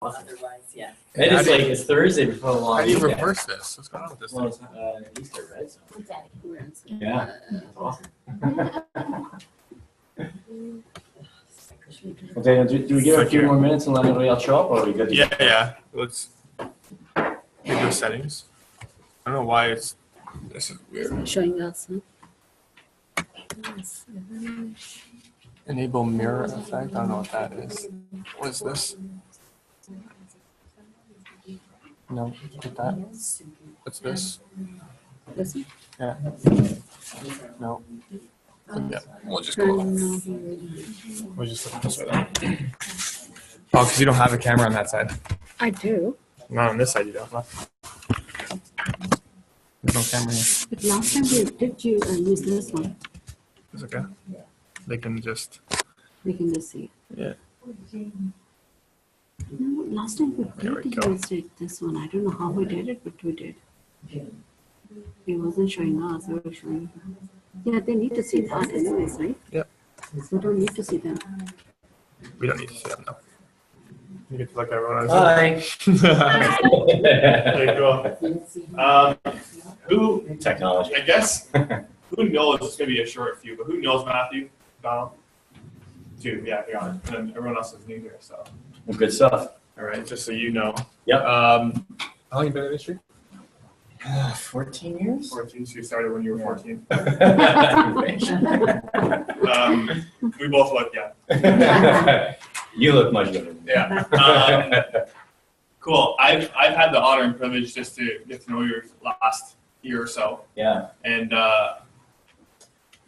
otherwise, yeah. And it's like it's Thursday before a long How do you weekend. reverse this? What's going on with this Well, thing? it's Easter, right? So. With Daddy. Yeah. That's awesome. Well, Daniel, do we give it a few more minutes and let everybody else show up, or are we good to go? Yeah. Let's get those settings. I don't know why this is weird. Showing us, huh? Enable mirror effect. I don't know what that is. What is this? No, get that. What's this? This one? Yeah. No. Yeah. We'll just Turn go. on. We'll just look this way then. Oh, because you don't have a camera on that side. I do. Not on this side, you don't. Huh? There's no camera here. But last time you use this one? It's okay. They can just. We can just see. Yeah. No, last time we There we did go. use this one. I don't know how we did it, but we did. It wasn't showing us. It was showing. Yeah, they need to see that anyways, right? Yep. We don't need to see them. We don't need to see them though. You get to look at everyone. Hi. Okay, cool. Who, Technology. I guess, who knows, it's going to be a short few, but who knows Matthew MacDonald? Two, yeah, you're on it. And then everyone else is new here, so. Well, good stuff. All right, just so you know. Yep. How long have you been in the industry? 14 years? 14, so you started when you were 14. Yeah. We both look, yeah. You look much better than me. Yeah. Cool. I've had the honor and privilege just to get to know you last year or so. Yeah. And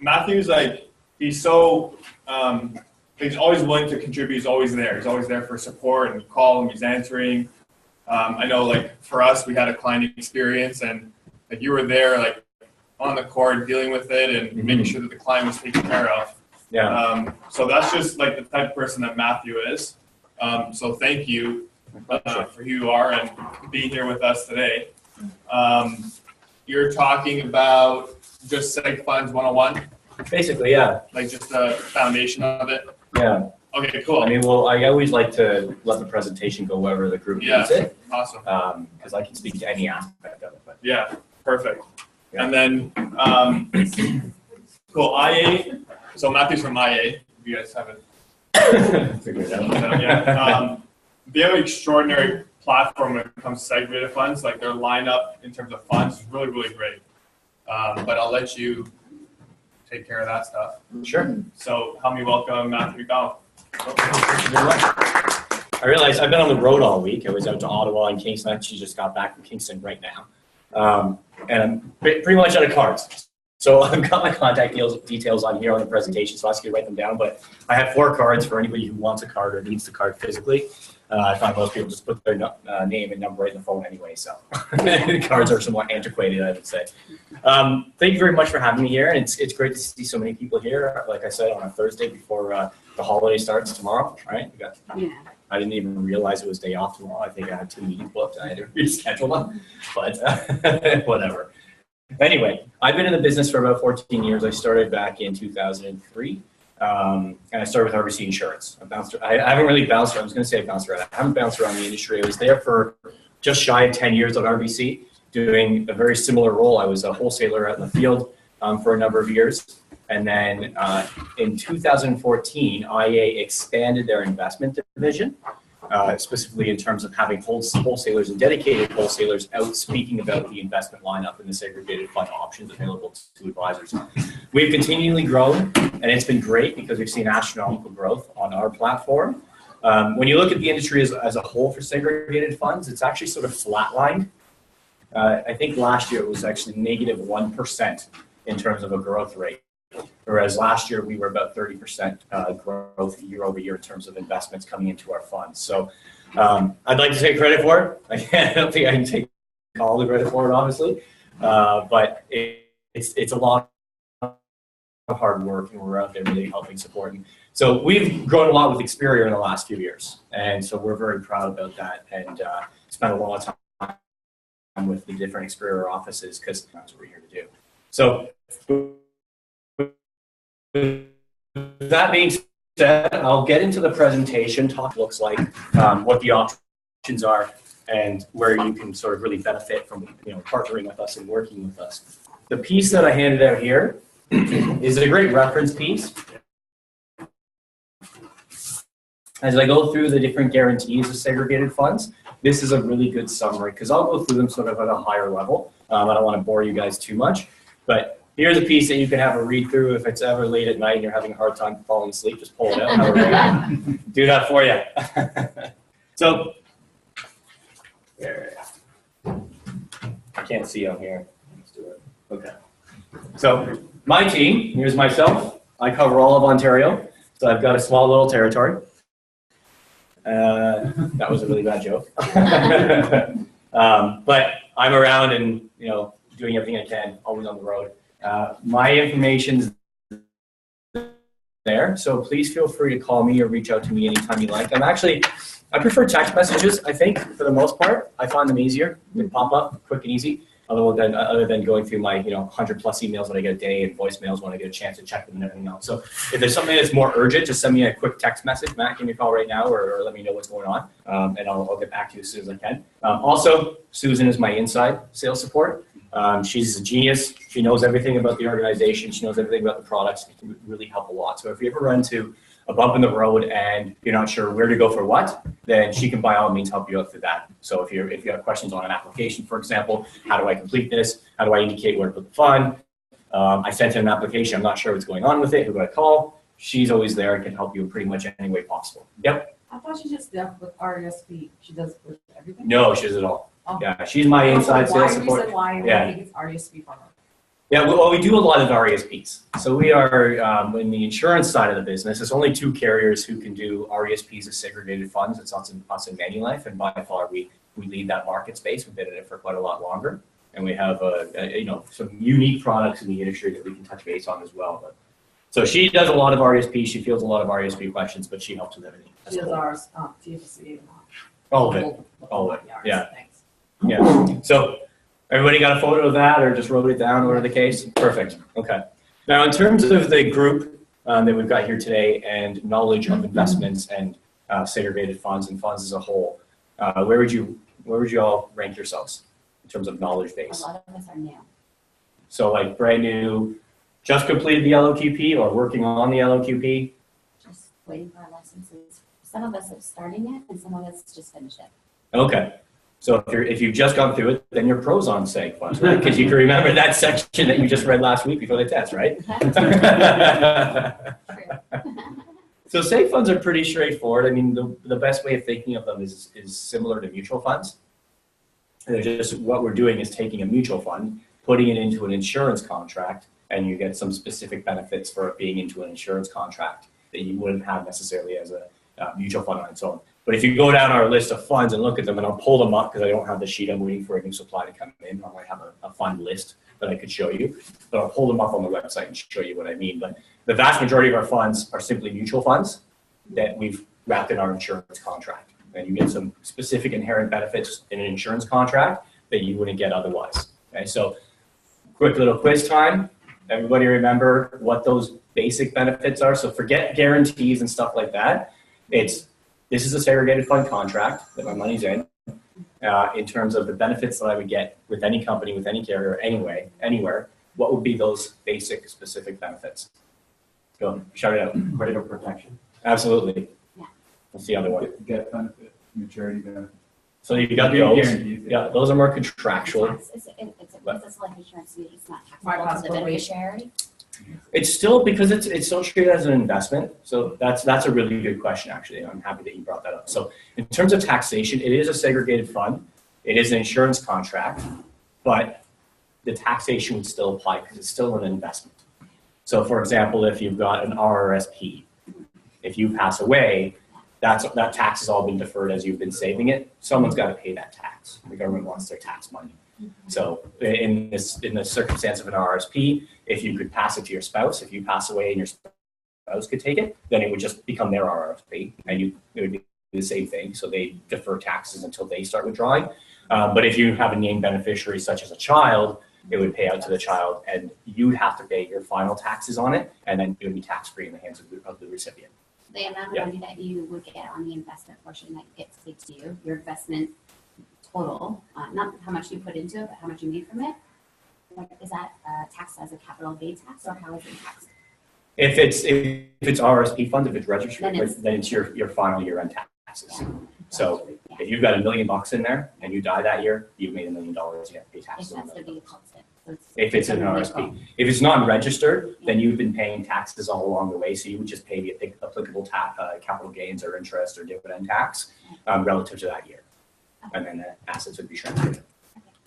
Matthew's like, he's so, he's always willing to contribute. He's always there. He's always there for support, and you call him, he's answering. I know, like, for us, we had a client experience, and like you were there, like, on the court dealing with it and making sure that the client was taken care of. Yeah. So that's just like the type of person that Matthew is. So thank you for who you are and being here with us today. You're talking about just Seg Funds 101? Basically, yeah. Like just the foundation of it? Yeah. Okay, cool. I mean, well, I always like to let the presentation go wherever the group needs it. Awesome. Because I can speak to any aspect of it. But. Yeah, perfect. Yeah. And then, cool, IA. So Matthew's from IA. If you guys haven't Figured it out. yeah. They have an extraordinary platform when it comes to segregated funds. Like their lineup in terms of funds is really, really great. But I'll let you take care of that stuff. Sure. So help me welcome Matthew MacDonald. I realized I've been on the road all week. I was out to Ottawa and Kingston. I actually just got back from Kingston right now. And I'm pretty much out of cards. So I've got my contact details on here on the presentation, so I ask you to write them down. But I have 4 cards for anybody who wants a card or needs the card physically. I find most people just put their name and number right in the phone anyway, so the cards are somewhat antiquated, I would say. Thank you very much for having me here, and it's great to see so many people here. Like I said, on a Thursday before the holiday starts tomorrow, right? I didn't even realize it was day off tomorrow. I think I had 2 meetings booked. I had to reschedule them, but whatever. Anyway, I've been in the business for about 14 years. I started back in 2003. And I started with RBC Insurance. I haven't really bounced around. I was going to say I bounced around. I haven't bounced around the industry. I was there for just shy of 10 years at RBC, doing a very similar role. I was a wholesaler out in the field for a number of years. And then in 2014, IA expanded their investment division, specifically in terms of having wholesalers and dedicated wholesalers out speaking about the investment lineup and the segregated fund options available to advisors. We've continually grown, and it's been great because we've seen astronomical growth on our platform. When you look at the industry as a whole for segregated funds, it's actually sort of flatlined. I think last year it was actually negative 1% in terms of a growth rate. Whereas last year we were about 30% growth year over year in terms of investments coming into our funds. So I'd like to take credit for it. I don't think I can take all the credit for it, obviously, but it's a lot of hard work, and we're out there really helping support. And so we've grown a lot with Experior in the last few years, and so we're very proud about that, and spent a lot of time with the different Experior offices because that's what we're here to do. So that being said, I'll get into the presentation, looks like, what the options are and where you can sort of really benefit from partnering with us and working with us. The piece that I handed out here is a great reference piece. As I go through the different guarantees of segregated funds, this is a really good summary because I'll go through them sort of at a higher level. I don't want to bore you guys too much, but here's a piece that you can have a read through if it's ever late at night and you're having a hard time falling asleep. Just pull it out. Have a read. Do that for you. So, I can't see on here. Let's do it. Okay. So, my team, here's myself. I cover all of Ontario. So I've got a small little territory. That was a really bad joke. But I'm around and doing everything I can, always on the road. My information's there, so please feel free to call me or reach out to me anytime you like. I prefer text messages, I think, for the most part. I find them easier. They pop up quick and easy, other than going through my 100+ emails that I get a day and voicemails when I get a chance to check them and everything else. So if there's something that's more urgent, just send me a quick text message. Matt, give me a call right now or let me know what's going on, and I'll get back to you as soon as I can. Also, Susan is my inside sales support. She's a genius. She knows everything about the organization. She knows everything about the products. It can really help a lot. So if you ever run to a bump in the road and you're not sure where to go for what, then she can by all means help you out through that. So if you have questions on an application, for example, how do I complete this? How do I indicate where to put the fund? I sent in an application. I'm not sure what's going on with it. Who do I call? She's always there and can help you in pretty much any way possible. Yep. I thought she just dealt with RESP. She does with everything. No, she does it all. Oh. Yeah, she's my inside sales support. Reason why Yeah. I think it's RESP for her. Yeah, well, we do a lot of RESPs. So we are, in the insurance side of the business, there's only 2 carriers who can do RESPs as segregated funds. It's us and Manulife, and by far we lead that market space. We've been in it for quite a lot longer, and we have some unique products in the industry that we can touch base on as well. But so she does a lot of RESP. She fields a lot of RESP questions, but she helps with everything. She does ours, TFC. All of it. All of it. Yeah. Thanks. Yeah. So everybody got a photo of that or just wrote it down, whatever the case? Perfect. Okay. Now, in terms of the group that we've got here today and knowledge of investments and segregated funds and funds as a whole, where would you all rank yourselves in terms of knowledge base? A lot of us are new. So like brand new, just completed the LOQP or working on the LOQP? Just waiting for our licenses. Some of us have started it and some of us just finished it. Okay. So if you've just gone through it, then you're pros on seg funds, right? Because you can remember that section that you just read last week before the test, right? So seg funds are pretty straightforward. I mean, the best way of thinking of them is similar to mutual funds. They're just what we're doing is taking a mutual fund, putting it into an insurance contract, and you get some specific benefits for it being into an insurance contract that you wouldn't have necessarily as a mutual fund on its own. But if you go down our list of funds and look at them, and I'll pull them up because I don't have the sheet, I'm waiting for a new supply to come in. I might have a fund list that I could show you, but I'll pull them up on the website and show you what I mean. But the vast majority of our funds are simply mutual funds that we've wrapped in our insurance contract. And you get some specific inherent benefits in an insurance contract that you wouldn't get otherwise. Okay, so quick little quiz time. Everybody remember what those basic benefits are? So forget guarantees and stuff like that. This is a segregated fund contract that my money's in terms of the benefits that I would get with any company, with any carrier, anywhere. What would be those basic, specific benefits? Go, shout it out. Credit protection. Absolutely. Yeah. What's the other one? Death benefit, maturity benefit. So you got those. Guarantees. Yeah, those are more contractual. It's life insurance, it's not Right, taxable to the right. beneficiary. It's still because it's still treated as an investment. So that's a really good question, actually. I'm happy that you brought that up. So in terms of taxation, it is a segregated fund. It is an insurance contract, but the taxation would still apply because it's still an investment. So for example, if you've got an RRSP, if you pass away, that tax has all been deferred as you've been saving it. Someone's got to pay that tax. The government wants their tax money. So in the circumstance of an RRSP, if you could pass it to your spouse, if you pass away and your spouse could take it, then it would just become their RRSP, and it would be the same thing. So they defer taxes until they start withdrawing. But if you have a named beneficiary, such as a child, it would pay out to the child, and you'd have to pay your final taxes on it, and then it would be tax-free in the hands of the recipient. The amount of Yeah. money that you would get on the investment portion that gets paid to you, your investment total, not how much you put into it, but how much you made from it. Like, is that taxed as a capital gain tax, or how is it taxed? If it's RSP fund, if it's registered, Then it's- your final year-end taxes. Yeah. So Yeah. if you've got $1 million in there and you die that year, you've made $1 million. You have to pay If taxes on that's the that. vehicle, so If it's an RSP, if it's non-registered, then you've been paying taxes all along the way. So you would just pay the applicable capital gains or interest or dividend tax relative to that year, and then the assets would be transferred.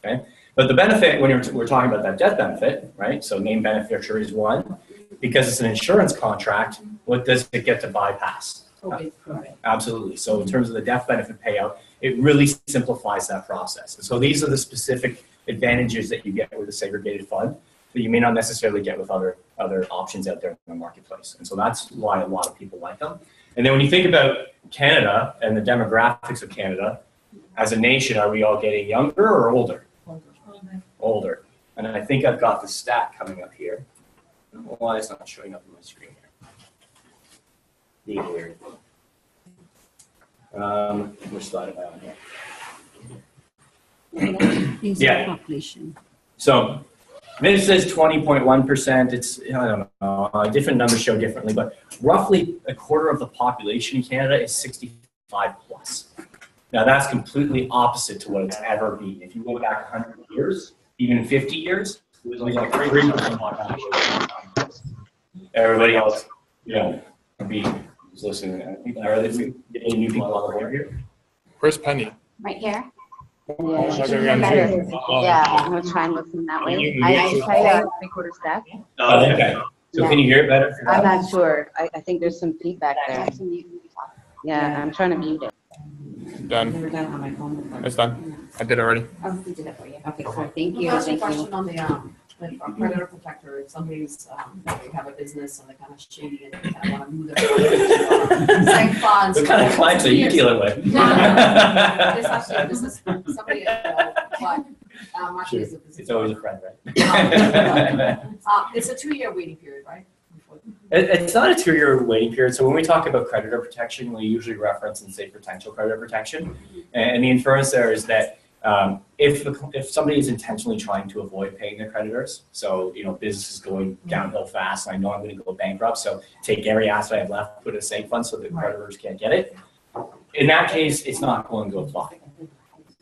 Okay, but the benefit when we're talking about that death benefit, right? So named beneficiary is one, because it's an insurance contract. What does it get to bypass? Okay. Absolutely. So in terms of the death benefit payout, it really simplifies that process. And so these are the specific advantages that you get with a segregated fund that you may not necessarily get with other options out there in the marketplace. And so that's why a lot of people like them. And then when you think about Canada and the demographics of Canada, as a nation, are we all getting younger or older? Older. And I think I've got the stat coming up here. I don't know why it's not showing up on my screen here. Being weird. Which slide am I on here? Use Yeah. of population. So this says 20.1%. It's, I don't know, different numbers show differently, but roughly a quarter of the population in Canada is 65 plus. Now that's completely opposite to what it's ever been. If you go back 100 years, even 50 years, it was only like 3% of the population. Everybody else, was listening. I think there are any new people on the board here. Where's Penny? right here. Yeah, I'm gonna try and listen that way. I try 3/4 staff. Oh, okay. So can you hear it better? I'm not sure. I think there's some feedback there. Yeah, I'm trying to mute it. Done. Never done it on my phone. It's done. I did already. Oh, we did it for you. Okay, so thank you. Thank you. Question on the, like, a creditor protector, if somebody's, they have a business and they're kind of shady and they kind of want to move their same funds. What kind of clients are you dealing with? It's actually a business, somebody, but, actually it's a business. It's always a friend, right? It's a 2-year waiting period, right? It's not a 2-year waiting period. So when we talk about creditor protection, we usually reference and say potential creditor protection. And the inference there is that if somebody is intentionally trying to avoid paying their creditors, so business is going downhill fast, and I know I'm going to go bankrupt, so take every asset I have left, put it in a safe fund so the creditors can't get it. In that case, it's not going to apply.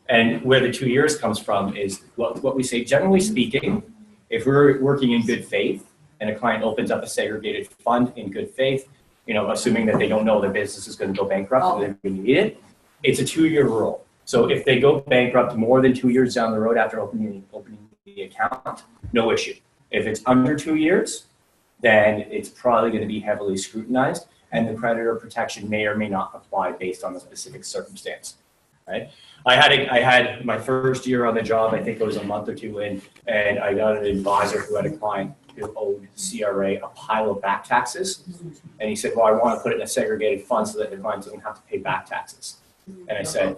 And where the 2 years comes from is what we say. Generally speaking, if we're working in good faith, and a client opens up a segregated fund in good faith, assuming that they don't know their business is going to go bankrupt and they're going to need it, it's a 2-year rule. So if they go bankrupt more than 2 years down the road after opening the account, no issue. If it's under 2 years, then it's probably going to be heavily scrutinized, and the creditor protection may or may not apply based on the specific circumstance. Right? I had my first year on the job, I think it was a month or two in, and I got an advisor who had a client who owed CRA a pile of back taxes. And he said, well, I want to put it in a segregated fund so that the client doesn't have to pay back taxes. And I said,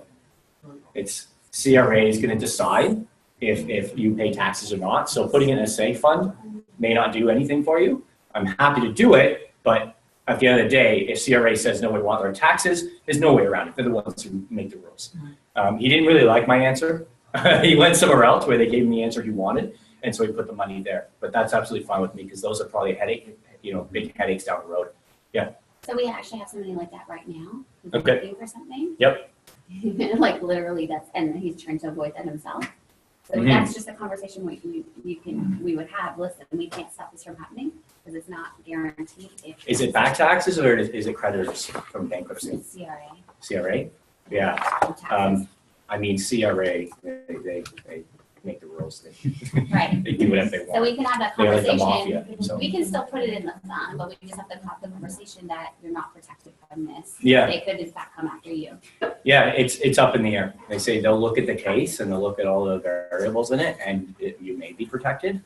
it's CRA is going to decide if you pay taxes or not. So putting it in a safe fund may not do anything for you. I'm happy to do it, but at the end of the day, if CRA says no, we want their taxes, there's no way around it. They're the ones who make the rules. He didn't really like my answer. He went somewhere else where they gave him the answer he wanted, and so he put the money there. But that's absolutely fine with me because those are probably big headaches down the road. Yeah. So we actually have somebody like that right now. Who's Okay. looking for something. Yep. Like literally, and he's trying to avoid that himself. So Mhm. that's just a conversation we would have. Listen, we can't stop this from happening because it's not guaranteed. Is it back taxes or is it creditors from bankruptcy? It's CRA. CRA? Yeah. Taxes. I mean, CRA, they make the rules. Right. They do whatever they So want. we can have that They're like the conversation. mafia. So. We can still put it in the fund, but we just have to have the conversation that you're not protected from this. Yeah. They could in fact come after you. Yeah, it's up in the air. They say they'll look at the case and they'll look at all the variables in it, and you may be protected,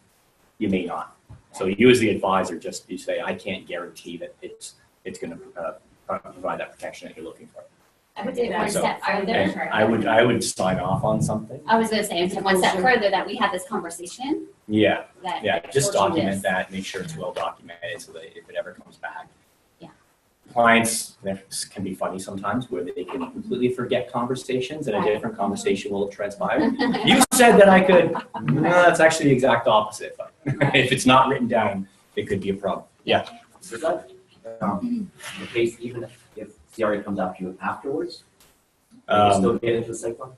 you may not. So you as the advisor, just you say, I can't guarantee that it's going to provide that protection that you're looking for. I would take one So- step And further. I would sign off on something. I was gonna say, one step further, that we have this conversation, Yeah, that. yeah, just told you document this. that, make sure it's well documented so that if it ever comes back. Yeah. clients can be funny sometimes where they can completely forget conversations and a different conversation will have transpired. You said that I could, no, that's actually the exact opposite. But if it's not written down, it could be a problem. Yeah. Is that the case even if CRA comes after you afterwards? Can you still get into the seg fund?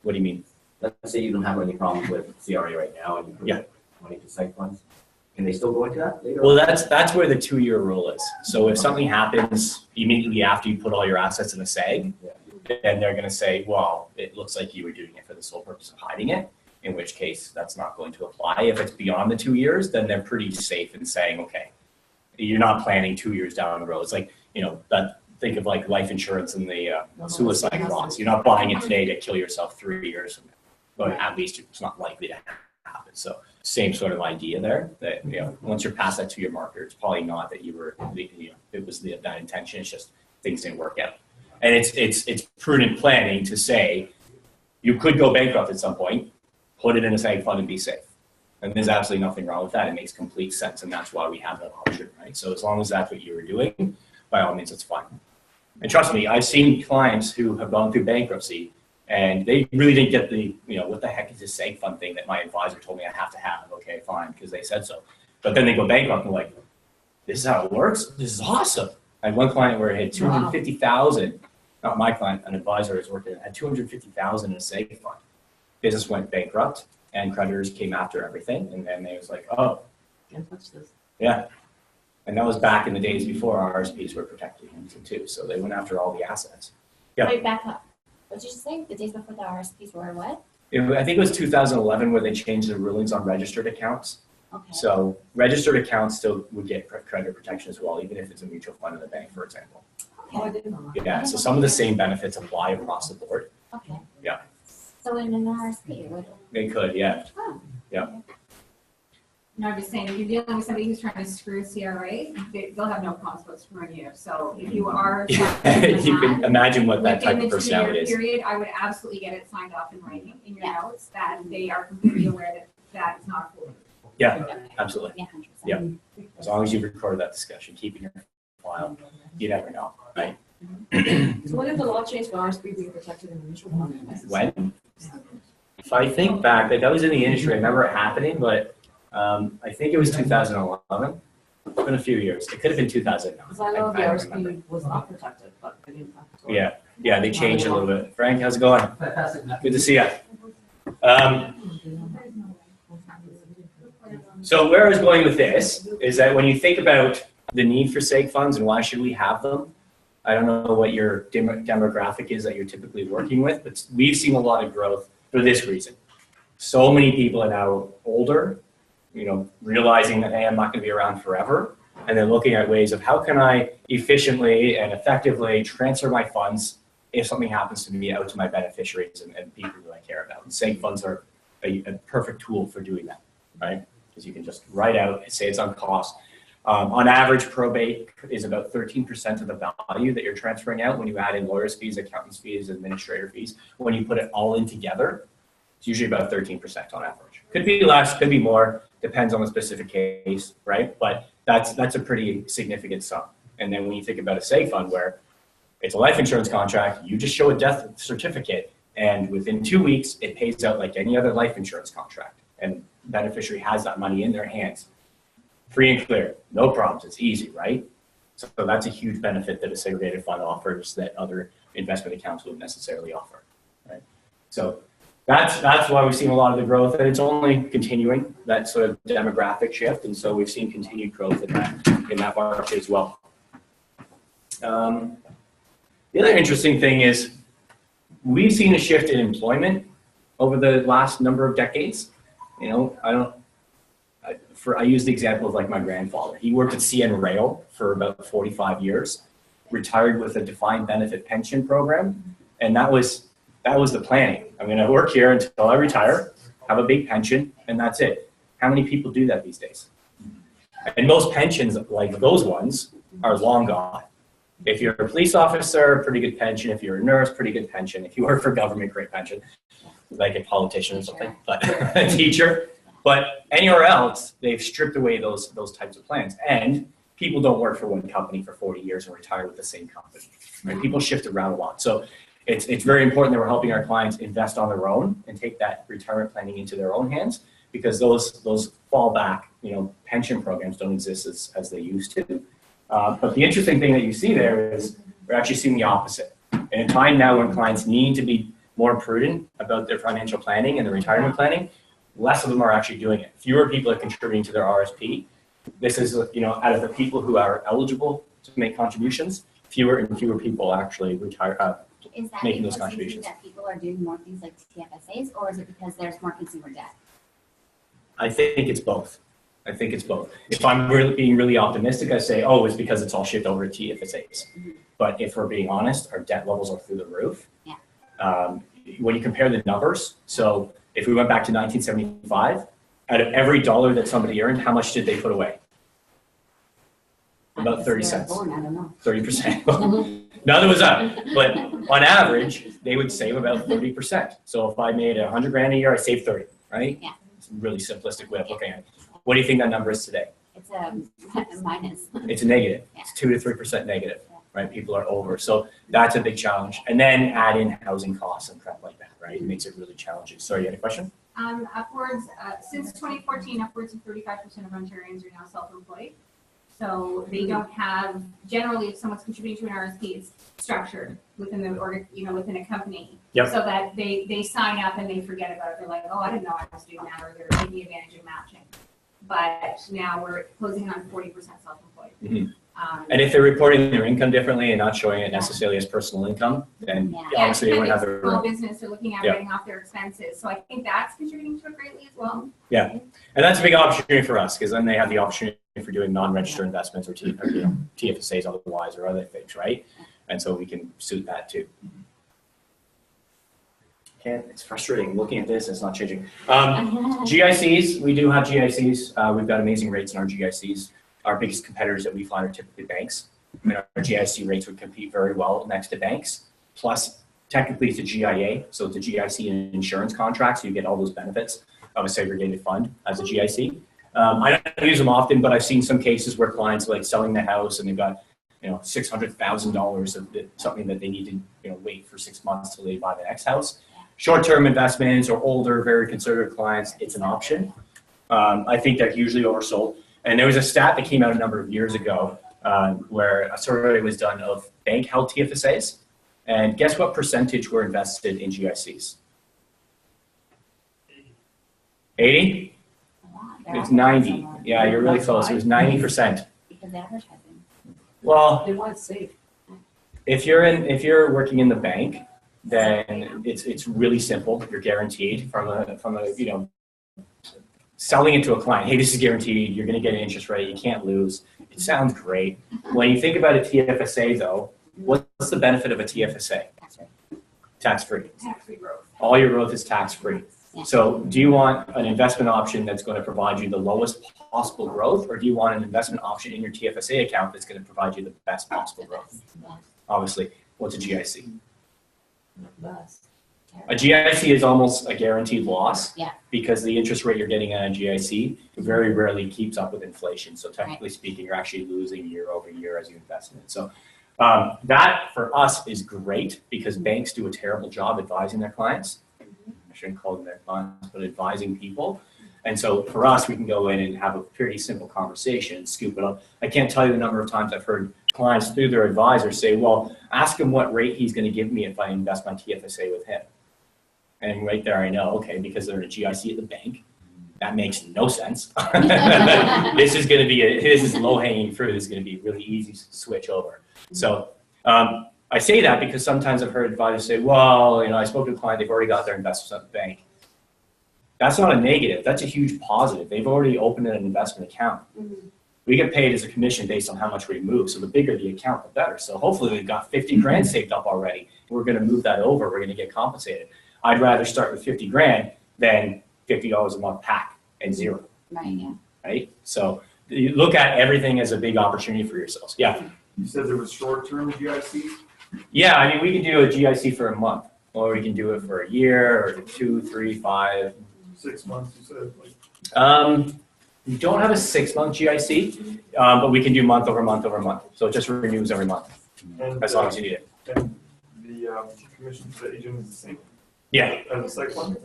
What do you mean? Let's say you don't have any problems with CRA right now and you put money to seg funds. Can they still go into that later? Well, that's where the 2-year rule is. So if something happens immediately after you put all your assets in a seg, then they're going to say, well, it looks like you were doing it for the sole purpose of hiding it, in which case that's not going to apply. If it's beyond the 2 years, then they're pretty safe in saying, okay, you're not planning 2 years down the road. It's like, think of like life insurance and the suicide clause. You're not buying it today to kill yourself 3 years from now, but at least it's not likely to happen. So same sort of idea there, that once you're past that 2-year marker, it's probably not that you were it was that intention. It's just things didn't work out, and it's prudent planning to say you could go bankrupt at some point, put it in a seg fund and be safe. And there's absolutely nothing wrong with that. It makes complete sense, and that's why we have that option, right? So as long as that's what you were doing, by all means, it's fine. And trust me, I've seen clients who have gone through bankruptcy and they really didn't get the, what the heck is this seg fund thing that my advisor told me I have to have? Okay, fine, because they said so. But then they go bankrupt and like, this is how it works? This is awesome. I had one client where it had 250,000, not my client, an advisor I was working at, had 250,000 in a seg fund. Business went bankrupt and creditors came after everything. And then they was like, oh, Can't touch this. yeah. And that was back in the days before RSPs were protecting him too. So they went after all the assets. Yeah. Wait, back up. What did you just say? The days before the RSPs were what? I think it was 2011 where they changed the rulings on registered accounts. Okay. So registered accounts still would get credit protection as well, even if it's a mutual fund in the bank, for example. Oh, I didn't know that. Yeah, so some of the same benefits apply across the board. Okay. Yeah. So in an RSP, it would. They could, yeah. Oh. Yeah. No, I'm just saying, if you're dealing with somebody who's trying to screw CRA, they'll have no problems with screwing you. So if you are. You can imagine what that type of personality within the 2-year is. period, I would absolutely get it signed off in writing in your notes that they are completely aware that that is not cool. Yeah, absolutely. Yeah, 100%. Yeah. As long as you've recorded that discussion, keeping your file, you never know, right? So when did the law change for RSP being protected in the mutual fund? When? If I think back, that was in the industry, I remember it happening, but I think it was 2011. It's been a few years. It could have been 2009. Because I know the don't remember. RSP was not protected, but I didn't have to. Yeah, they changed a little bit. Frank, how's it going? Good to see you. So where I was going with this is that when you think about the need for seg funds and why should we have them, I don't know what your demographic is that you're typically working with, but we've seen a lot of growth for this reason. So many people are now older, realizing that, hey, I'm not going to be around forever. And then looking at ways of how can I efficiently and effectively transfer my funds if something happens to me out to my beneficiaries and people who I care about. And seg funds are a perfect tool for doing that, right? Because you can just write out, say it's on cost. On average, probate is about 13% of the value that you're transferring out when you add in lawyers' fees, accountants' fees, administrator fees. When you put it all in together, it's usually about 13% on average. Could be less, could be more, depends on the specific case, right? But that's a pretty significant sum. And then when you think about a seg fund where it's a life insurance contract, you just show a death certificate, and within 2 weeks, it pays out like any other life insurance contract. And beneficiary has that money in their hands. Free and clear, no problems, it's easy, right? So that's a huge benefit that a segregated fund offers that other investment accounts wouldn't necessarily offer, right? So that's why we've seen a lot of the growth, and it's only continuing, that sort of demographic shift, and so we've seen continued growth in that market as well. The other interesting thing is we've seen a shift in employment over the last number of decades. I use the example of like my grandfather. He worked at CN Rail for about 45 years, retired with a defined benefit pension program, and that was the planning. I'm going to work here until I retire, have a big pension, and that's it. How many people do that these days? And most pensions, like those ones, are long gone. If you're a police officer, pretty good pension. If you're a nurse, pretty good pension. If you work for government, great pension, like a politician or something, but a teacher. But anywhere else, they've stripped away those types of plans. And people don't work for one company for 40 years and retire with the same company. Right? People shift around a lot. So it's very important that we're helping our clients invest on their own and take that retirement planning into their own hands, because those fallback, pension programs don't exist as they used to. But the interesting thing that you see there is we're actually seeing the opposite. In a time now when clients need to be more prudent about their financial planning and their retirement planning, less of them are actually doing it. Fewer people are contributing to their RSP. This is, out of the people who are eligible to make contributions, fewer and fewer people actually retire, Is that making those because you think contributions. that people are doing more things like TFSAs, or is it because there's more consumer debt? I think it's both. If I'm being really optimistic, I say, it's because it's all shipped over to TFSAs. Mhm. But if we're being honest, our debt levels are through the roof. Yeah. When you compare the numbers, so if we went back to 1975, out of every dollar that somebody earned, how much did they put away? About 30 cents. I don't know. 30%. None was up, but on average, they would save about 30%. So if I made $100,000 a year, I saved 30, right? Yeah. It's a really simplistic way of looking at it. What do you think that number is today? It's a minus. It's a negative. Yeah. It's 2 to 3% negative, Yeah. right? People are over. So that's a big challenge. And then add in housing costs and crap like that, right? It makes it really challenging. Sorry, you had a question? Since 2014, upwards of 35% of Ontarians are now self-employed. So they don't have, generally, if someone's contributing to an RSP, it's structured within within a company. Yep. So that they sign up and they forget about it. They're like, I didn't know I was doing that, or they're taking advantage of matching. But now we're closing on 40% self-employed. Mhm. And if they're reporting their income differently and not showing it necessarily as personal income, then Yeah. obviously they wouldn't have It's their small business, they're looking at Yeah. writing off their expenses. So I think that's contributing to it greatly as well. Yeah, and that's a big opportunity for us, because then they have the opportunity for doing non-registered investments or TFSAs otherwise, or other things, right? And so we can suit that too. It's frustrating looking at this, it's not changing. GICs, we do have GICs. We've got amazing rates in our GICs. Our biggest competitors that we find are typically banks. And our GIC rates would compete very well next to banks. Plus, technically it's a GIA, so it's a GIC and insurance contract, so you get all those benefits of a segregated fund as a GIC. I don't use them often, but I've seen some cases where clients like selling the house and they've got $600,000 of something that they need to wait for 6 months till they buy the next house. Short-term investments or older, very conservative clients, it's an option. I think they're usually oversold. And there was a stat that came out a number of years ago where a survey was done of bank-held TFSAs. And guess what percentage were invested in GICs? 80? It's 90. Yeah, you're really close. It was 90%. Because advertising. Well, They want it safe. if you're working in the bank, then it's really simple. You're guaranteed from a selling it to a client. Hey, this is guaranteed. You're going to get an interest rate. You can't lose. It sounds great. When you think about a TFSA, though, what's the benefit of a TFSA? Tax-free. Tax-free growth. All your growth is tax-free. Yeah. So do you want an investment option that's going to provide you the lowest possible growth, or do you want an investment option in your TFSA account that's going to provide you the best possible growth? Yeah. Obviously, what's a GIC? Bus. A GIC is almost a guaranteed loss. Yeah. Because the interest rate you're getting on a GIC very rarely keeps up with inflation. So technically speaking, you're actually losing year over year as you invest in it. So that for us is great, because banks do a terrible job advising their clients. I shouldn't call them their clients, but advising people. And so for us, we can go in and have a pretty simple conversation, scoop it up. I can't tell you the number of times I've heard clients through their advisor say, well, ask him what rate he's going to give me if I invest my TFSA with him. And right there, I know, okay, because they're a GIC at the bank, that makes no sense. This is low-hanging fruit. This is going to be really easy to switch over. So I say that because sometimes I've heard advisors say, well, I spoke to a client, they've already got their investments at the bank. That's not a negative. That's a huge positive. They've already opened an investment account. Mm-hmm. We get paid as a commission based on how much we move. So the bigger the account, the better. So hopefully they've got 50 grand saved up already. We're going to move that over. We're going to get compensated. I'd rather start with 50 grand than $50 a month pack and zero. Right, yeah. Right? So you look at everything as a big opportunity for yourselves. Yeah. You said there was short-term GICs? Yeah, I mean, we can do a GIC for a month, or we can do it for a year, or 2, 3, 5. 6 months, you said? We don't have a 6-month GIC, but we can do month over month over month. So it just renews every month, And, as long as you need it. And the commission to the agent is the same Yeah, as the site plan?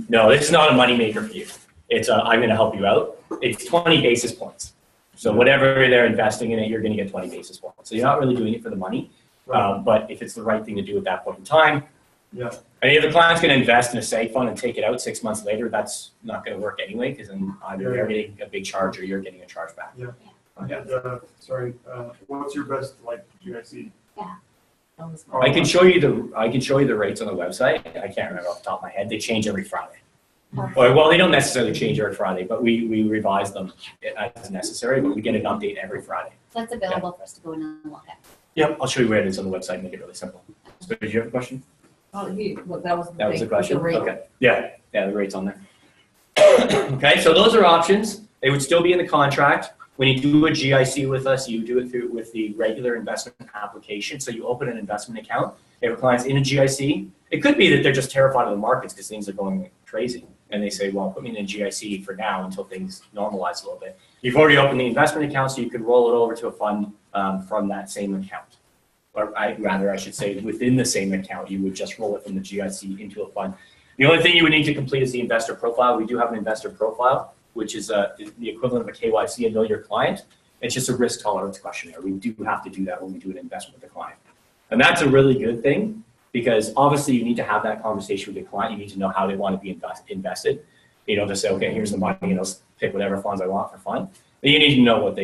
no, this is not a moneymaker for you. It's I'm going to help you out. It's 20 basis points. So whatever they're investing in it, you're going to get 20 basis points. So you're not really doing it for the money, but if it's the right thing to do at that point in time. Yeah. And if the client's going to invest in a seg fund and take it out 6 months later, that's not going to work anyway, because then either they're getting a big charge or you're getting a charge back. Yeah. And, sorry, what's your best GIC? I can show you the rates on the website. I can't remember off the top of my head. They change every Friday. Or, well, they don't necessarily change every Friday, but we revise them as necessary, but we get an update every Friday. So it's available for us to go in and look at. Yep, I'll show you where it is on the website and make it really simple. So did you have a question? Oh, well, that was the That was the thing, question? rate. Okay. Yeah, the rate's on there. Okay, so those are options. They would still be in the contract. When you do a GIC with us, you do it through with the regular investment application. So you open an investment account. If a client's in a GIC, it could be that they're just terrified of the markets because things are going crazy. And they say, well, put me in a GIC for now until things normalize a little bit. You've already opened the investment account, so you could roll it over to a fund from that same account. Or I should say, within the same account, you would just roll it from the GIC into a fund. The only thing you would need to complete is the investor profile. We do have an investor profile, which is the equivalent of a KYC and know your client. It's just a risk tolerance questionnaire. We do have to do that when we do an investment with the client. And that's a really good thing because obviously you need to have that conversation with the client. You need to know how they want to be invested. You don't just say, okay, here's the money, and I'll pick whatever funds I want for fun. But you need to know what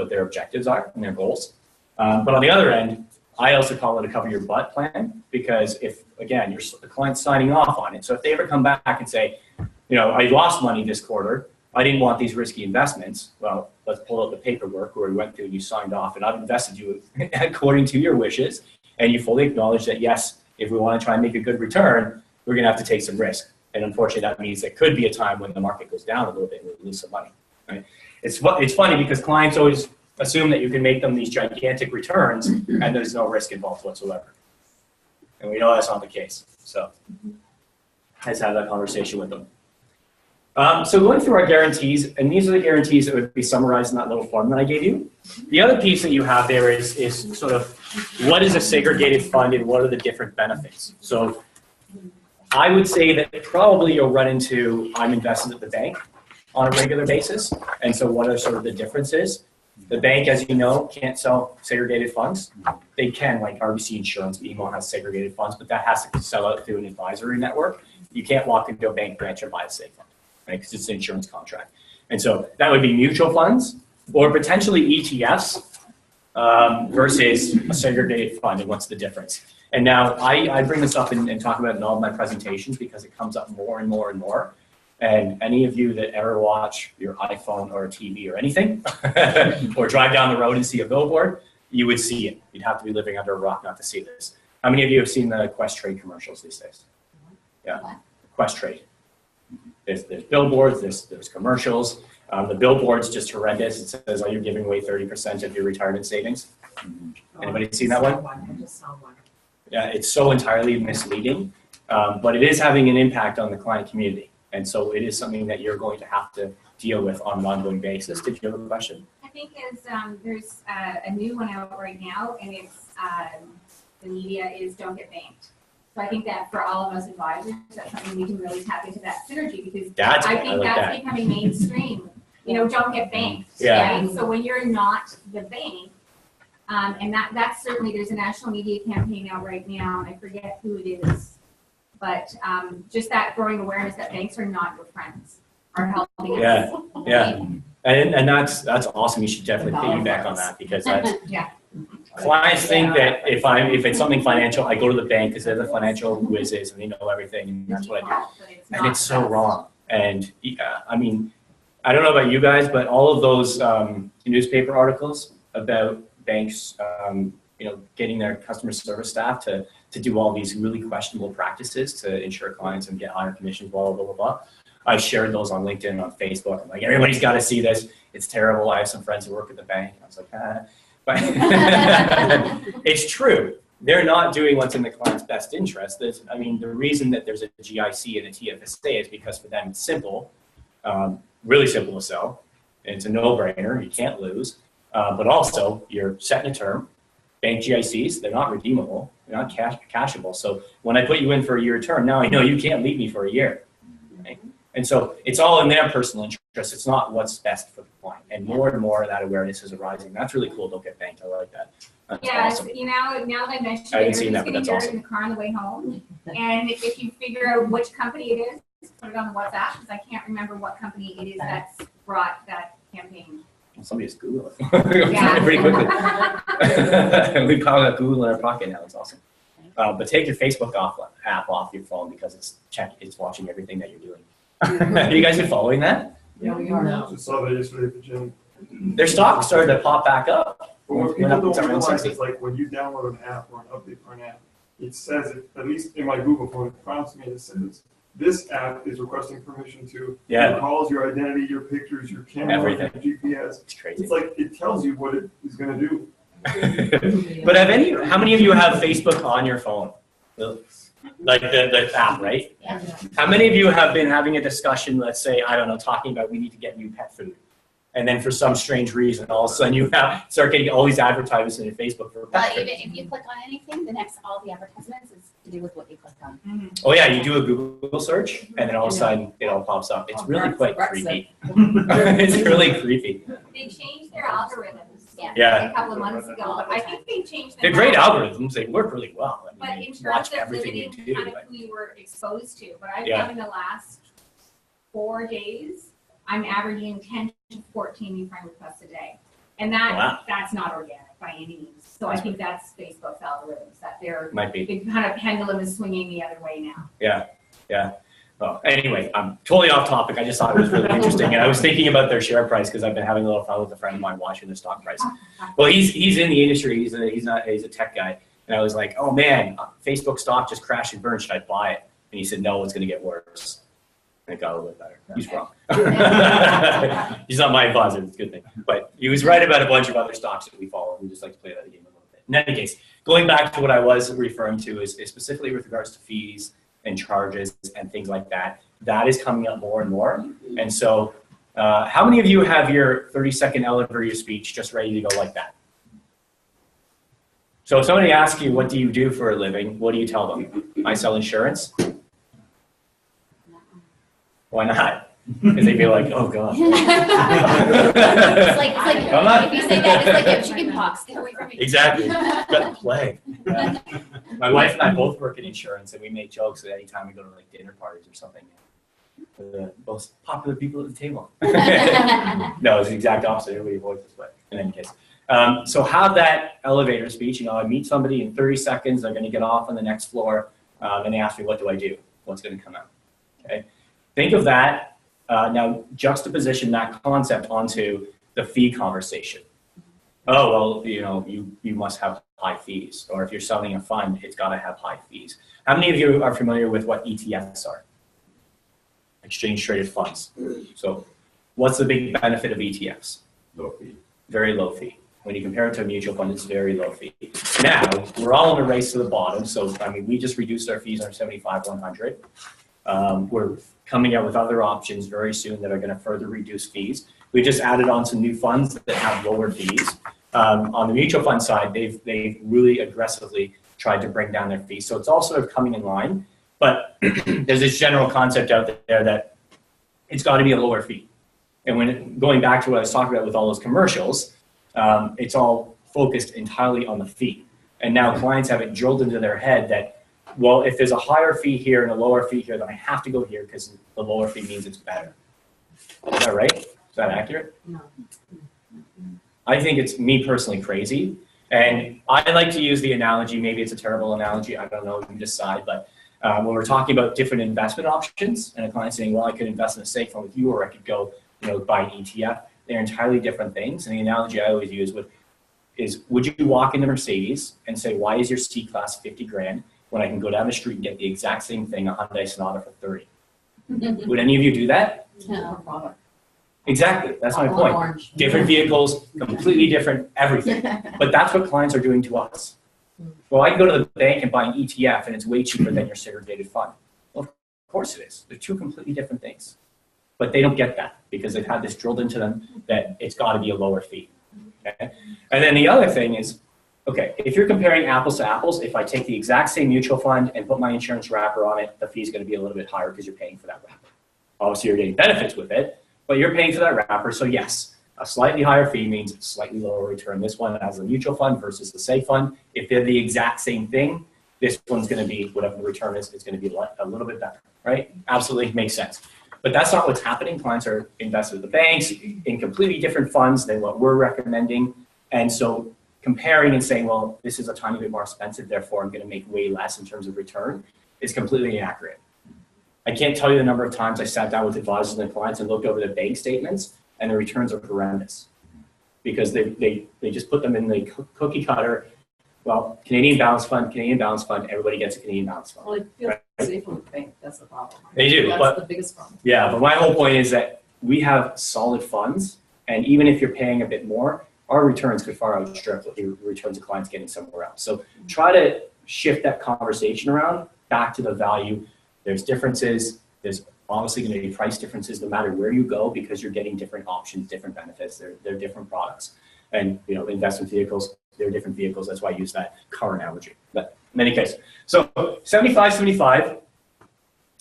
their objectives are and their goals. But on the other end, I also call it a cover your butt plan because if, again, the client's signing off on it. So if they ever come back and say, I lost money this quarter, I didn't want these risky investments. Well, let's pull out the paperwork where we went through and you signed off and I've invested you according to your wishes. And you fully acknowledge that, yes, if we want to try and make a good return, we're going to have to take some risk. And unfortunately, that means there could be a time when the market goes down a little bit and we lose some money. Right? It's funny because clients always assume that you can make them these gigantic returns and there's no risk involved whatsoever. And we know that's not the case. So let's have that conversation with them. So going through our guarantees, and these are the guarantees that would be summarized in that little form that I gave you. The other piece that you have there is sort of what is a segregated fund and what are the different benefits. So I would say that probably you'll run into I'm invested at the bank on a regular basis. And so what are sort of the differences? The bank, as you know, can't sell segregated funds. They can, like RBC Insurance, BMO has segregated funds, but that has to sell out through an advisory network. You can't walk into a bank branch and buy a seg fund, right? Because it's an insurance contract. And so that would be mutual funds or potentially ETFs versus a segregated fund. And what's the difference? And now I bring this up and talk about it in all of my presentations because it comes up more and more and more. And any of you that ever watch your iPhone or a TV or anything, or drive down the road and see a billboard, you would see it. You'd have to be living under a rock not to see this. How many of you have seen the Quest Trade commercials these days? Yeah, Quest Trade. There's billboards, there's commercials. The billboard's just horrendous. It says, "Are you giving away 30% of your retirement savings?" Anybody seen that one? I just saw one. Yeah, it's so entirely misleading, but it is having an impact on the client community. And so it is something that you're going to have to deal with on an ongoing basis. Did you have a question? I think there's a new one out right now, and it's the media is don't get banked. So I think that for all of us advisors, that's something we can really tap into that synergy because I think that's becoming mainstream. Don't get banked. Yeah. Right? So when you're not the bank, and that's certainly there's a national media campaign out right now. I forget who it is. But just that growing awareness that banks are not your friends are helping us. Yeah. And that's awesome. You should definitely piggyback on that because that's clients think that if it's something financial, I go to the bank because they're the financial whizzes and they know everything and that's what I do. And it's so wrong. And I mean, I don't know about you guys, but all of those newspaper articles about banks, getting their customer service staff to do all these really questionable practices to insure clients and get higher commissions, blah, blah, blah, blah. I've shared those on LinkedIn and on Facebook. I'm like, everybody's got to see this. It's terrible. I have some friends who work at the bank. And I was like, But it's true. They're not doing what's in the client's best interest. The reason that there's a GIC and a TFSA is because for them it's simple. really simple to sell, and it's a no-brainer. You can't lose, but also you're setting a term. Bank GICs, they're not redeemable, they're not cashable. So when I put you in for a year term, now I know you can't leave me for a year. Right? And so it's all in their personal interest. It's not what's best for the client. And more of that awareness is arising. That's really cool. Don't get banked. I like that. That's Yeah, awesome. you know, now that I mentioned I it, haven't seen you're that, just but gonna that's hear it in the car on the way home. And if you figure out which company it is, put it on the WhatsApp, because I can't remember what company it is that's brought that campaign. Well, somebody just Google it. Yeah. Pretty quickly. We probably have Google in our pocket now. It's awesome. But take your Facebook app off your phone because it's watching everything that you're doing. Have you guys been following that? Yeah, we are now. Just saw that yesterday at the gym. Their stock started to pop back up. But what Went people up to don't realize 160. is like when you download an app or an update for an app, it says it, at least in my Google phone, it prompts me and it says, this app is requesting permission to Yeah. your calls, your identity, your pictures, your camera, Everything. your GPS. It's crazy. It's like, it tells you what it is gonna do. But how many of you have Facebook on your phone? Like the app, right? Yeah. How many of you have been having a discussion, let's say, I don't know, talking about we need to get new pet food? And then for some strange reason, all of a sudden you start getting all these advertisements in your Facebook for pet But food. even if you click on anything, all the advertisements is to do with what you clicked on. Oh yeah, you do a Google search and then all of a sudden it all pops up. It's really quite creepy. It's really creepy. They changed their algorithms. Yeah. A couple of months ago, but I think they changed them. They're great algorithms. They work really well. But I in mean, terms you watch of everything you limiting do. kind of But who you were exposed to, but I've Yeah. found in the last 4 days, I'm averaging 10 to 14 new friend requests a day. And Wow. that's not organic by any means. So I think that's Facebook's algorithms, that might be. the kind of pendulum is swinging the other way now. Yeah. Well, anyway, I'm totally off topic. I just thought it was really interesting, and I was thinking about their share price because I've been having a little fun with a friend of mine watching the stock price. Well, he's in the industry. He's a tech guy, and I was like, oh man, Facebook stock just crashed and burned. Should I buy it? And he said, no, it's going to get worse. And it got a little bit better. He's wrong. He's not my advisor. It's a good thing. But he was right about a bunch of other stocks that we follow. We just like to play that game a little bit. In any case, going back to what I was referring to is specifically with regards to fees and charges and things like that. That is coming up more and more. And so how many of you have your 30-second elevator speech just ready to go like that? So if somebody asks you, what do you do for a living? What do you tell them? I sell insurance? Why not? Because they'd be like, oh God. It's like Come on. if you say that, it's like you have chicken pox. Get away from me. Exactly. Got the plague. Yeah. My wife and I both work in insurance, and we make jokes at any time we go to like dinner parties or something. The most popular people at the table. No, it's the exact opposite. Everybody avoids this way. In any case. So have that elevator speech. I meet somebody in 30 seconds. They're going to get off on the next floor, and they ask me, what do I do? What's going to come out? Okay. Think of that. Now juxtaposition that concept onto the fee conversation. Oh, well, you must have high fees. Or if you're selling a fund, it's got to have high fees. How many of you are familiar with what ETFs are? Exchange traded funds. So what's the big benefit of ETFs? Low fee. Very low fee. When you compare it to a mutual fund, it's very low fee. Now, we're all in a race to the bottom. So, I mean, we just reduced our fees on 75, 100. We're coming out with other options very soon that are going to further reduce fees. We just added on some new funds that have lower fees. On the mutual fund side, they've really aggressively tried to bring down their fees. So it's all sort of coming in line. But there's this general concept out there that it's got to be a lower fee. And when going back to what I was talking about with all those commercials, it's all focused entirely on the fee. And now clients have it drilled into their head that, well, if there's a higher fee here and a lower fee here, then I have to go here because the lower fee means it's better. Is that right? Is that accurate? No. I think it's, me personally, crazy. And I like to use the analogy, maybe it's a terrible analogy, I don't know, you can decide, but when we're talking about different investment options and a client saying, well, I could invest in a safe fund with you, or I could go buy an ETF, they're entirely different things. And the analogy I always use is, would you walk into Mercedes and say, why is your C-Class 50 grand when I can go down the street and get the exact same thing, a Hyundai Sonata for 30? Would any of you do that? No. Exactly, that's my point. Orange. Different vehicles, completely different everything. But that's what clients are doing to us. Well, I can go to the bank and buy an ETF and it's way cheaper than your segregated fund. Well, of course it is. They're two completely different things. but they don't get that because they've had this drilled into them that it's got to be a lower fee. Okay? And then the other thing is, okay, if you're comparing apples to apples, if I take the exact same mutual fund and put my insurance wrapper on it, the fee is going to be a little bit higher because you're paying for that wrapper. Obviously, you're getting benefits with it, but you're paying for that wrapper. So yes, a slightly higher fee means slightly lower return. This one has a mutual fund versus the safe fund. If they're the exact same thing, this one's going to be, whatever the return is, it's going to be a little bit better, right? Absolutely makes sense. But that's not what's happening. Clients are invested with the banks in completely different funds than what we're recommending. And so comparing and saying, well, this is a tiny bit more expensive, therefore I'm going to make way less in terms of return is completely inaccurate. I can't tell you the number of times I sat down with advisors and clients and looked over their bank statements and the returns are horrendous because they just put them in the cookie cutter. Well, Canadian Balance Fund, everybody gets a Canadian Balance Fund. Well, it feels safe with the bank, that's the problem. They do, That's but the biggest problem. yeah, but my whole point is that we have solid funds, and even if you're paying a bit more, our returns could far outstrip what your returns of clients getting somewhere else. So try to shift that conversation around back to the value. There's differences. There's obviously going to be price differences no matter where you go because you're getting different options, different benefits. They're different products, and investment vehicles. They're different vehicles. That's why I use that car analogy. But in any case, so 75/75.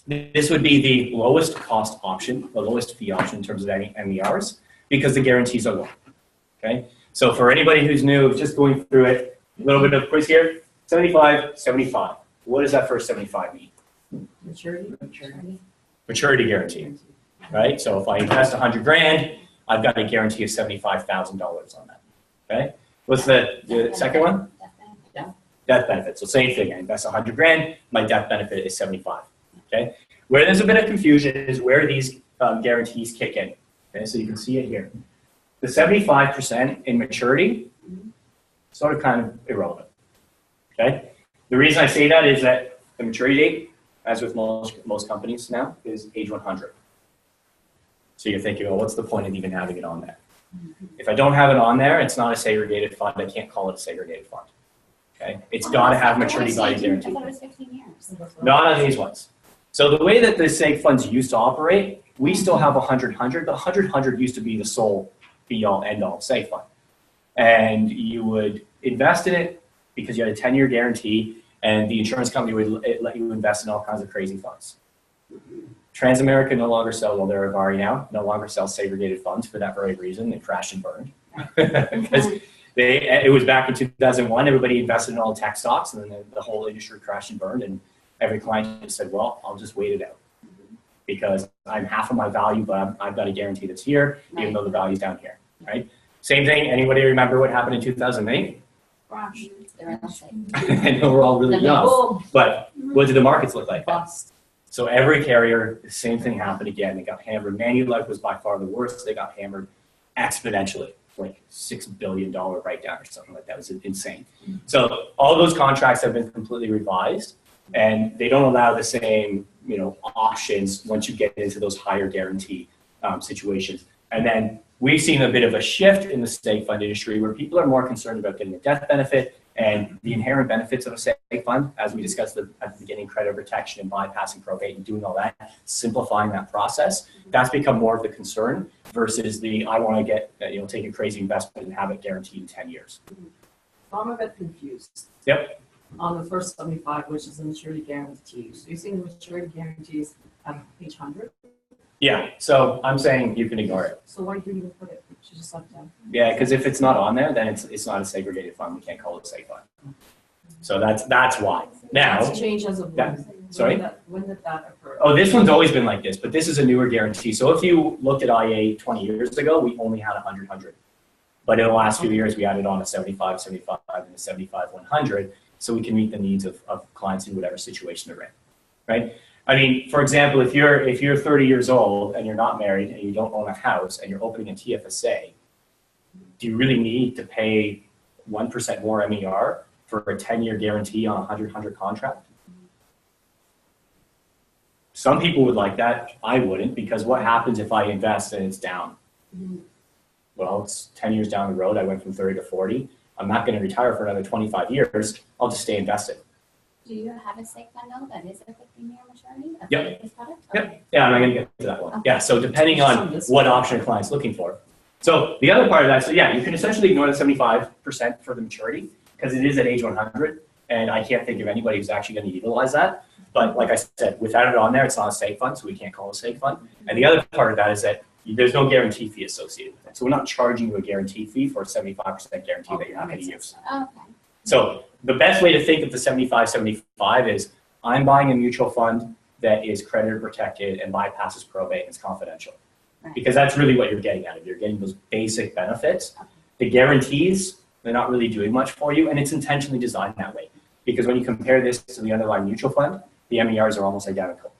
This would be the lowest cost option, the lowest fee option in terms of any MERs, because the guarantees are low. Okay. So for anybody who's new, just going through it, a little bit of quiz here. 75/75. What does that first 75 mean? Maturity guarantee, right? So if I invest 100 grand, I've got a guarantee of $75,000 on that. Okay. What's the second one? Death benefit. So same thing. I invest 100 grand. My death benefit is 75. Okay. Where there's a bit of confusion is where these guarantees kick in. Okay. So you can see it here. The 75% in maturity, sort of kind of irrelevant. Okay. The reason I say that is that the maturity date, as with most companies now, is age 100. So you're thinking, well, what's the point of even having it on there? If I don't have it on there, it's not a segregated fund. I can't call it a segregated fund. Okay, it's got to have maturity value guarantee. I thought it was 15 years. Not on these ones. So the way that the seg funds used to operate, we still have 100-100. The 100-100 used to be the sole be-all, end-all seg fund, and you would invest in it because you had a 10-year guarantee, and the insurance company would let you invest in all kinds of crazy funds. Transamerica no longer sells, well, they're Avari now, no longer sells segregated funds for that very reason. They crashed and burned. Because it was back in 2001, everybody invested in all tech stocks, and then the whole industry crashed and burned, and every client just said, well, I'll just wait it out. Because I'm half of my value, but I've got a guarantee that's here, even though the value's down here, right? Same thing, anybody remember what happened in 2008? Gosh, they're in the same. I know we're all really young, but what did the markets look like? Bust. So every carrier, the same thing happened again. They got hammered. Manulife was by far the worst. They got hammered exponentially, like $6 billion write down or something like that. It was insane. So all those contracts have been completely revised, and they don't allow the same, options once you get into those higher guarantee situations. And then we've seen a bit of a shift in the seg fund industry where people are more concerned about getting a death benefit and the inherent benefits of a seg fund, as we discussed at the beginning, credit protection and bypassing probate and doing all that, simplifying that process. That's become more of the concern versus the I want to get, take a crazy investment and have it guaranteed in 10 years. I'm a bit confused. Yep. On the first 75, which is the maturity guarantee. So you're saying the maturity guarantees at page 100? Yeah, so I'm saying you can ignore it. So why did you even put it? You should just left it down. Yeah, because if it's not on there, then it's not a segregated fund. We can't call it a seg fund. So that's why. Now, That's changed as of when? Sorry? When did that occur? Oh, this one's always been like this, but this is a newer guarantee. So if you looked at IA 20 years ago, we only had 100-100. But in the last few years, we added on a 75-75 and a 75-100, so we can meet the needs of clients in whatever situation they're in, right? I mean, for example, if you're 30 years old and you're not married and you don't own a house and you're opening a TFSA, do you really need to pay 1% more MER for a 10-year guarantee on a 100-100 contract? Some people would like that. I wouldn't, because what happens if I invest and it's down? Well, it's 10 years down the road. I went from 30 to 40. I'm not going to retire for another 25 years. I'll just stay invested. Do you have a seg fund though that is a 15-year maturity? Yep. Product? Yep. Okay. Yeah, I'm going to get to that one. Yeah, so depending on what option a client's looking for. So the other part of that, so yeah, you can essentially ignore the 75% for the maturity because it is at age 100, and I can't think of anybody who's actually going to utilize that. But like I said, without it on there, it's not a seg fund, so we can't call it a seg fund. And the other part of that is that there's no guarantee fee associated with it. So we're not charging you a guarantee fee for a 75% guarantee that you're not going to use. Okay. So the best way to think of the 75-75 is I'm buying a mutual fund that is creditor protected and bypasses probate and it's confidential. Right. Because that's really what you're getting out of it. You're getting those basic benefits. The guarantees, they're not really doing much for you, and it's intentionally designed that way. Because when you compare this to the underlying mutual fund, the MERs are almost identical.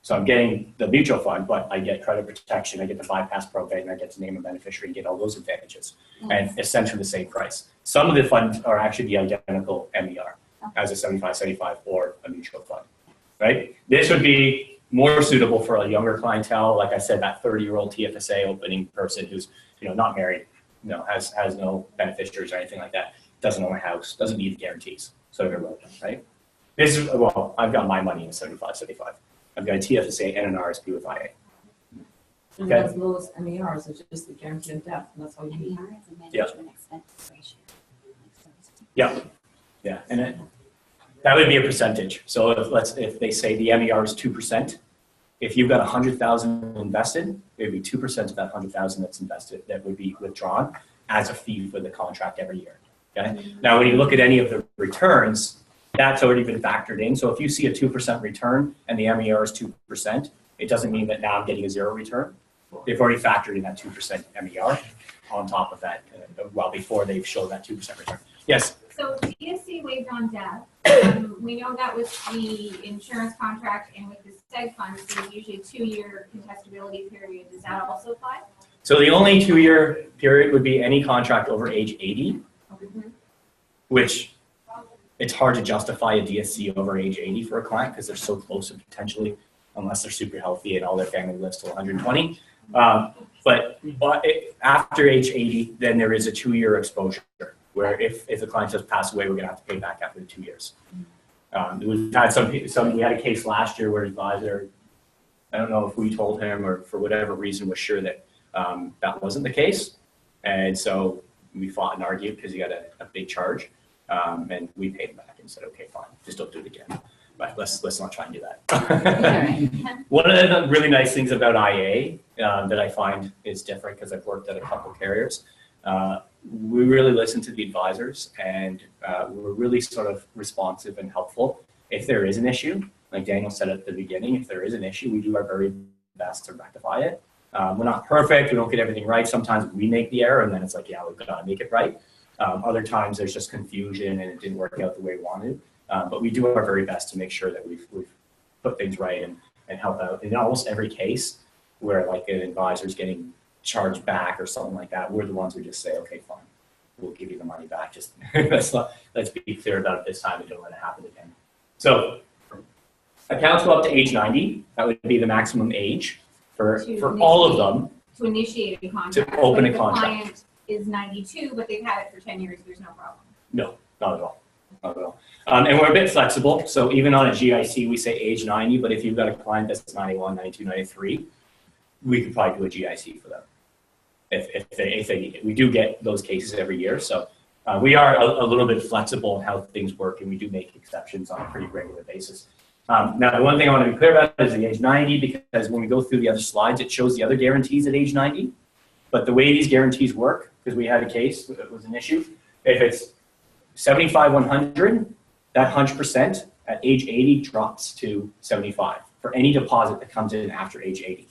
So I'm getting the mutual fund, but I get credit protection, I get the bypass probate, and I get to name a beneficiary and get all those advantages. And essentially the same price. Some of the funds are actually the identical MER as a 75-75 or a mutual fund, right? This would be more suitable for a younger clientele. Like I said, that 30-year-old TFSA opening person who's, not married, has no beneficiaries or anything like that, doesn't own a house, doesn't need the guarantees. So they're relevant, right? This is, well, I've got my money in 75-75. I've got a TFSA and an RSP with IA. And those lowest MERs are just the guaranteed death, and that's all you need. MER is a management expense ratio. Yeah, and that would be a percentage. So if they say the MER is 2%, if you've got 100,000 invested, it would be 2% of that 100,000 that's invested that would be withdrawn as a fee for the contract every year. Okay. Now, when you look at any of the returns, that's already been factored in. So if you see a 2% return and the MER is 2%, it doesn't mean that now I'm getting a zero return. They've already factored in that 2% MER on top of that, well, before they've shown that 2% return. Yes? So DSC waived on death. We know that with the insurance contract and with the seg funds, there's usually a 2-year contestability period. Does that also apply? So the only 2-year period would be any contract over age 80, which it's hard to justify a DSC over age 80 for a client because they're so close to potentially, unless they're super healthy and all their family lives till 120. But after age 80, then there is a 2-year exposure where if the client does pass away, we're going to have to pay back after the 2 years. We've had we had a case last year where an advisor, I don't know if we told him or for whatever reason was sure that that wasn't the case. And so we fought and argued because he got a big charge. And we paid him back and said, okay, fine, just don't do it again. But let's not try and do that. One of the really nice things about IA that I find is different because I've worked at a couple carriers. We really listen to the advisors and we're really sort of responsive and helpful. If there is an issue, like Daniel said at the beginning, if there is an issue, we do our very best to rectify it. We're not perfect. We don't get everything right. Sometimes we make the error and then it's like, yeah, we've got to make it right. Other times there's just confusion and it didn't work out the way we wanted. But we do our very best to make sure that we've put things right and help out. In almost every case where like an advisor is getting charged back or something like that, we're the ones who just say, okay, fine, we'll give you the money back. Just let's be clear about it this time and don't let it happen again. So accounts go up to age 90. That would be the maximum age for all of them. To initiate a contract. To open a But contract. if the client is 92, but they've had it for 10 years, there's no problem. No, not at all. Not at all. And we're a bit flexible. So even on a GIC, we say age 90, but if you've got a client that's 91, 92, 93, we could probably do a GIC for them if they need it. We do get those cases every year. So we are a little bit flexible in how things work, and we do make exceptions on a pretty regular basis. Now, the one thing I want to be clear about is the age 90, because when we go through the other slides, it shows the other guarantees at age 90. But the way these guarantees work, because we had a case that was an issue, if it's 75, 100, that 100% at age 80 drops to 75 for any deposit that comes in after age 80.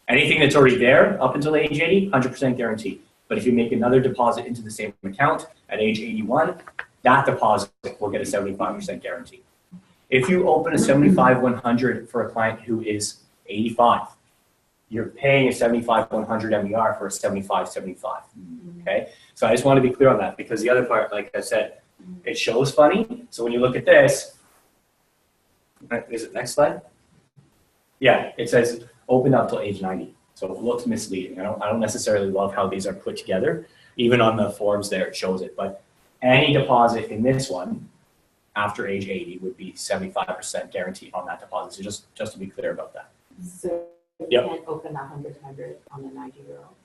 Anything that's already there up until age 80, 100% guarantee. But if you make another deposit into the same account at age 81, that deposit will get a 75% guarantee. If you open a 75, 100 for a client who is 85, you're paying a 75, 100 MER for a 75, 75. Okay? So I just want to be clear on that because the other part, like I said, it shows funny. So when you look at this, is it next slide? Yeah, it says open up till age 90. So it looks misleading. I don't necessarily love how these are put together. Even on the forms there, it shows it. But any deposit in this one after age 80 would be 75% guarantee on that deposit. So just to be clear about that. So you Yep. can't open 100 on a 90-year-old.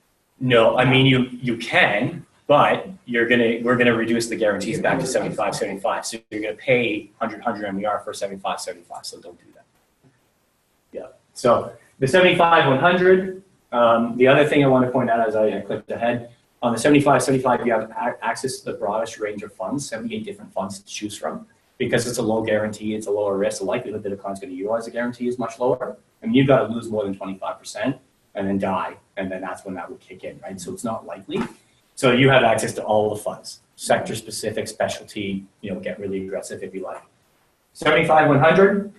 No, I mean, you can, but we're gonna reduce the guarantees back to 75, 75. So you're gonna pay 100 MER for 75, 75, so don't do that. Yeah, so the 75, 100, the other thing I want to point out as I clicked ahead, on the 75, 75, you have access to the broadest range of funds, 78 different funds to choose from. Because it's a low guarantee, it's a lower risk, the likelihood that a client's gonna utilize the guarantee is much lower. I mean, you've got to lose more than 25% and then die, and then that's when that would kick in, right? So it's not likely. So you have access to all the funds, sector specific, specialty, get really aggressive if you like. 75, 100.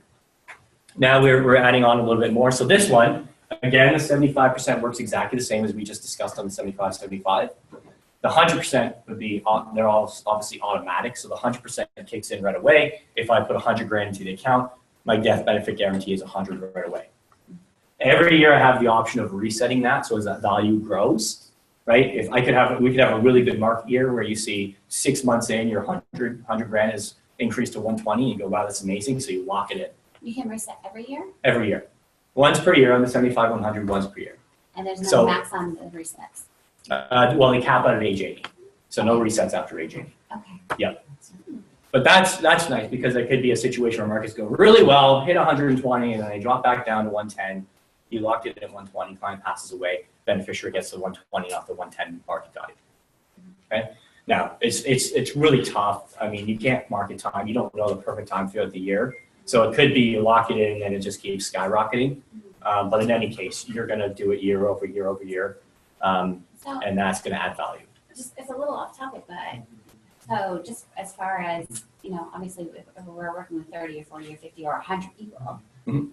Now we're adding on a little bit more. So this one, again, the 75% works exactly the same as we just discussed on the 75, 75. The 100% would be, they're all obviously automatic. So the 100% kicks in right away. If I put 100 grand into the account, my death benefit guarantee is 100 right away. Every year I have the option of resetting that. So as that value grows, right? If we could have a really good market year where you see 6 months in, your 100 grand is increased to 120, and you go, wow, that's amazing. So you lock it in. You can reset every year? Every year. Once per year on the 75, 100, once per year. And there's no So- max on the resets? Well, they cap out at age 80. So no resets after age 80. Okay. Yep. But that's nice because there could be a situation where markets go really well, hit 120, and then they drop back down to 110. You locked it at 120, client passes away, beneficiary gets the 120 off the 110 market value. Okay. Now it's really tough. I mean, you can't market time. You don't know the perfect time throughout the year. So it could be you lock it in and it just keeps skyrocketing. But in any case, you're going to do it year over year over year. So And that's going to add value. it's a little off topic, but so just as far as, obviously if we're working with 30 or 40 or 50 or 100 people, Mhm.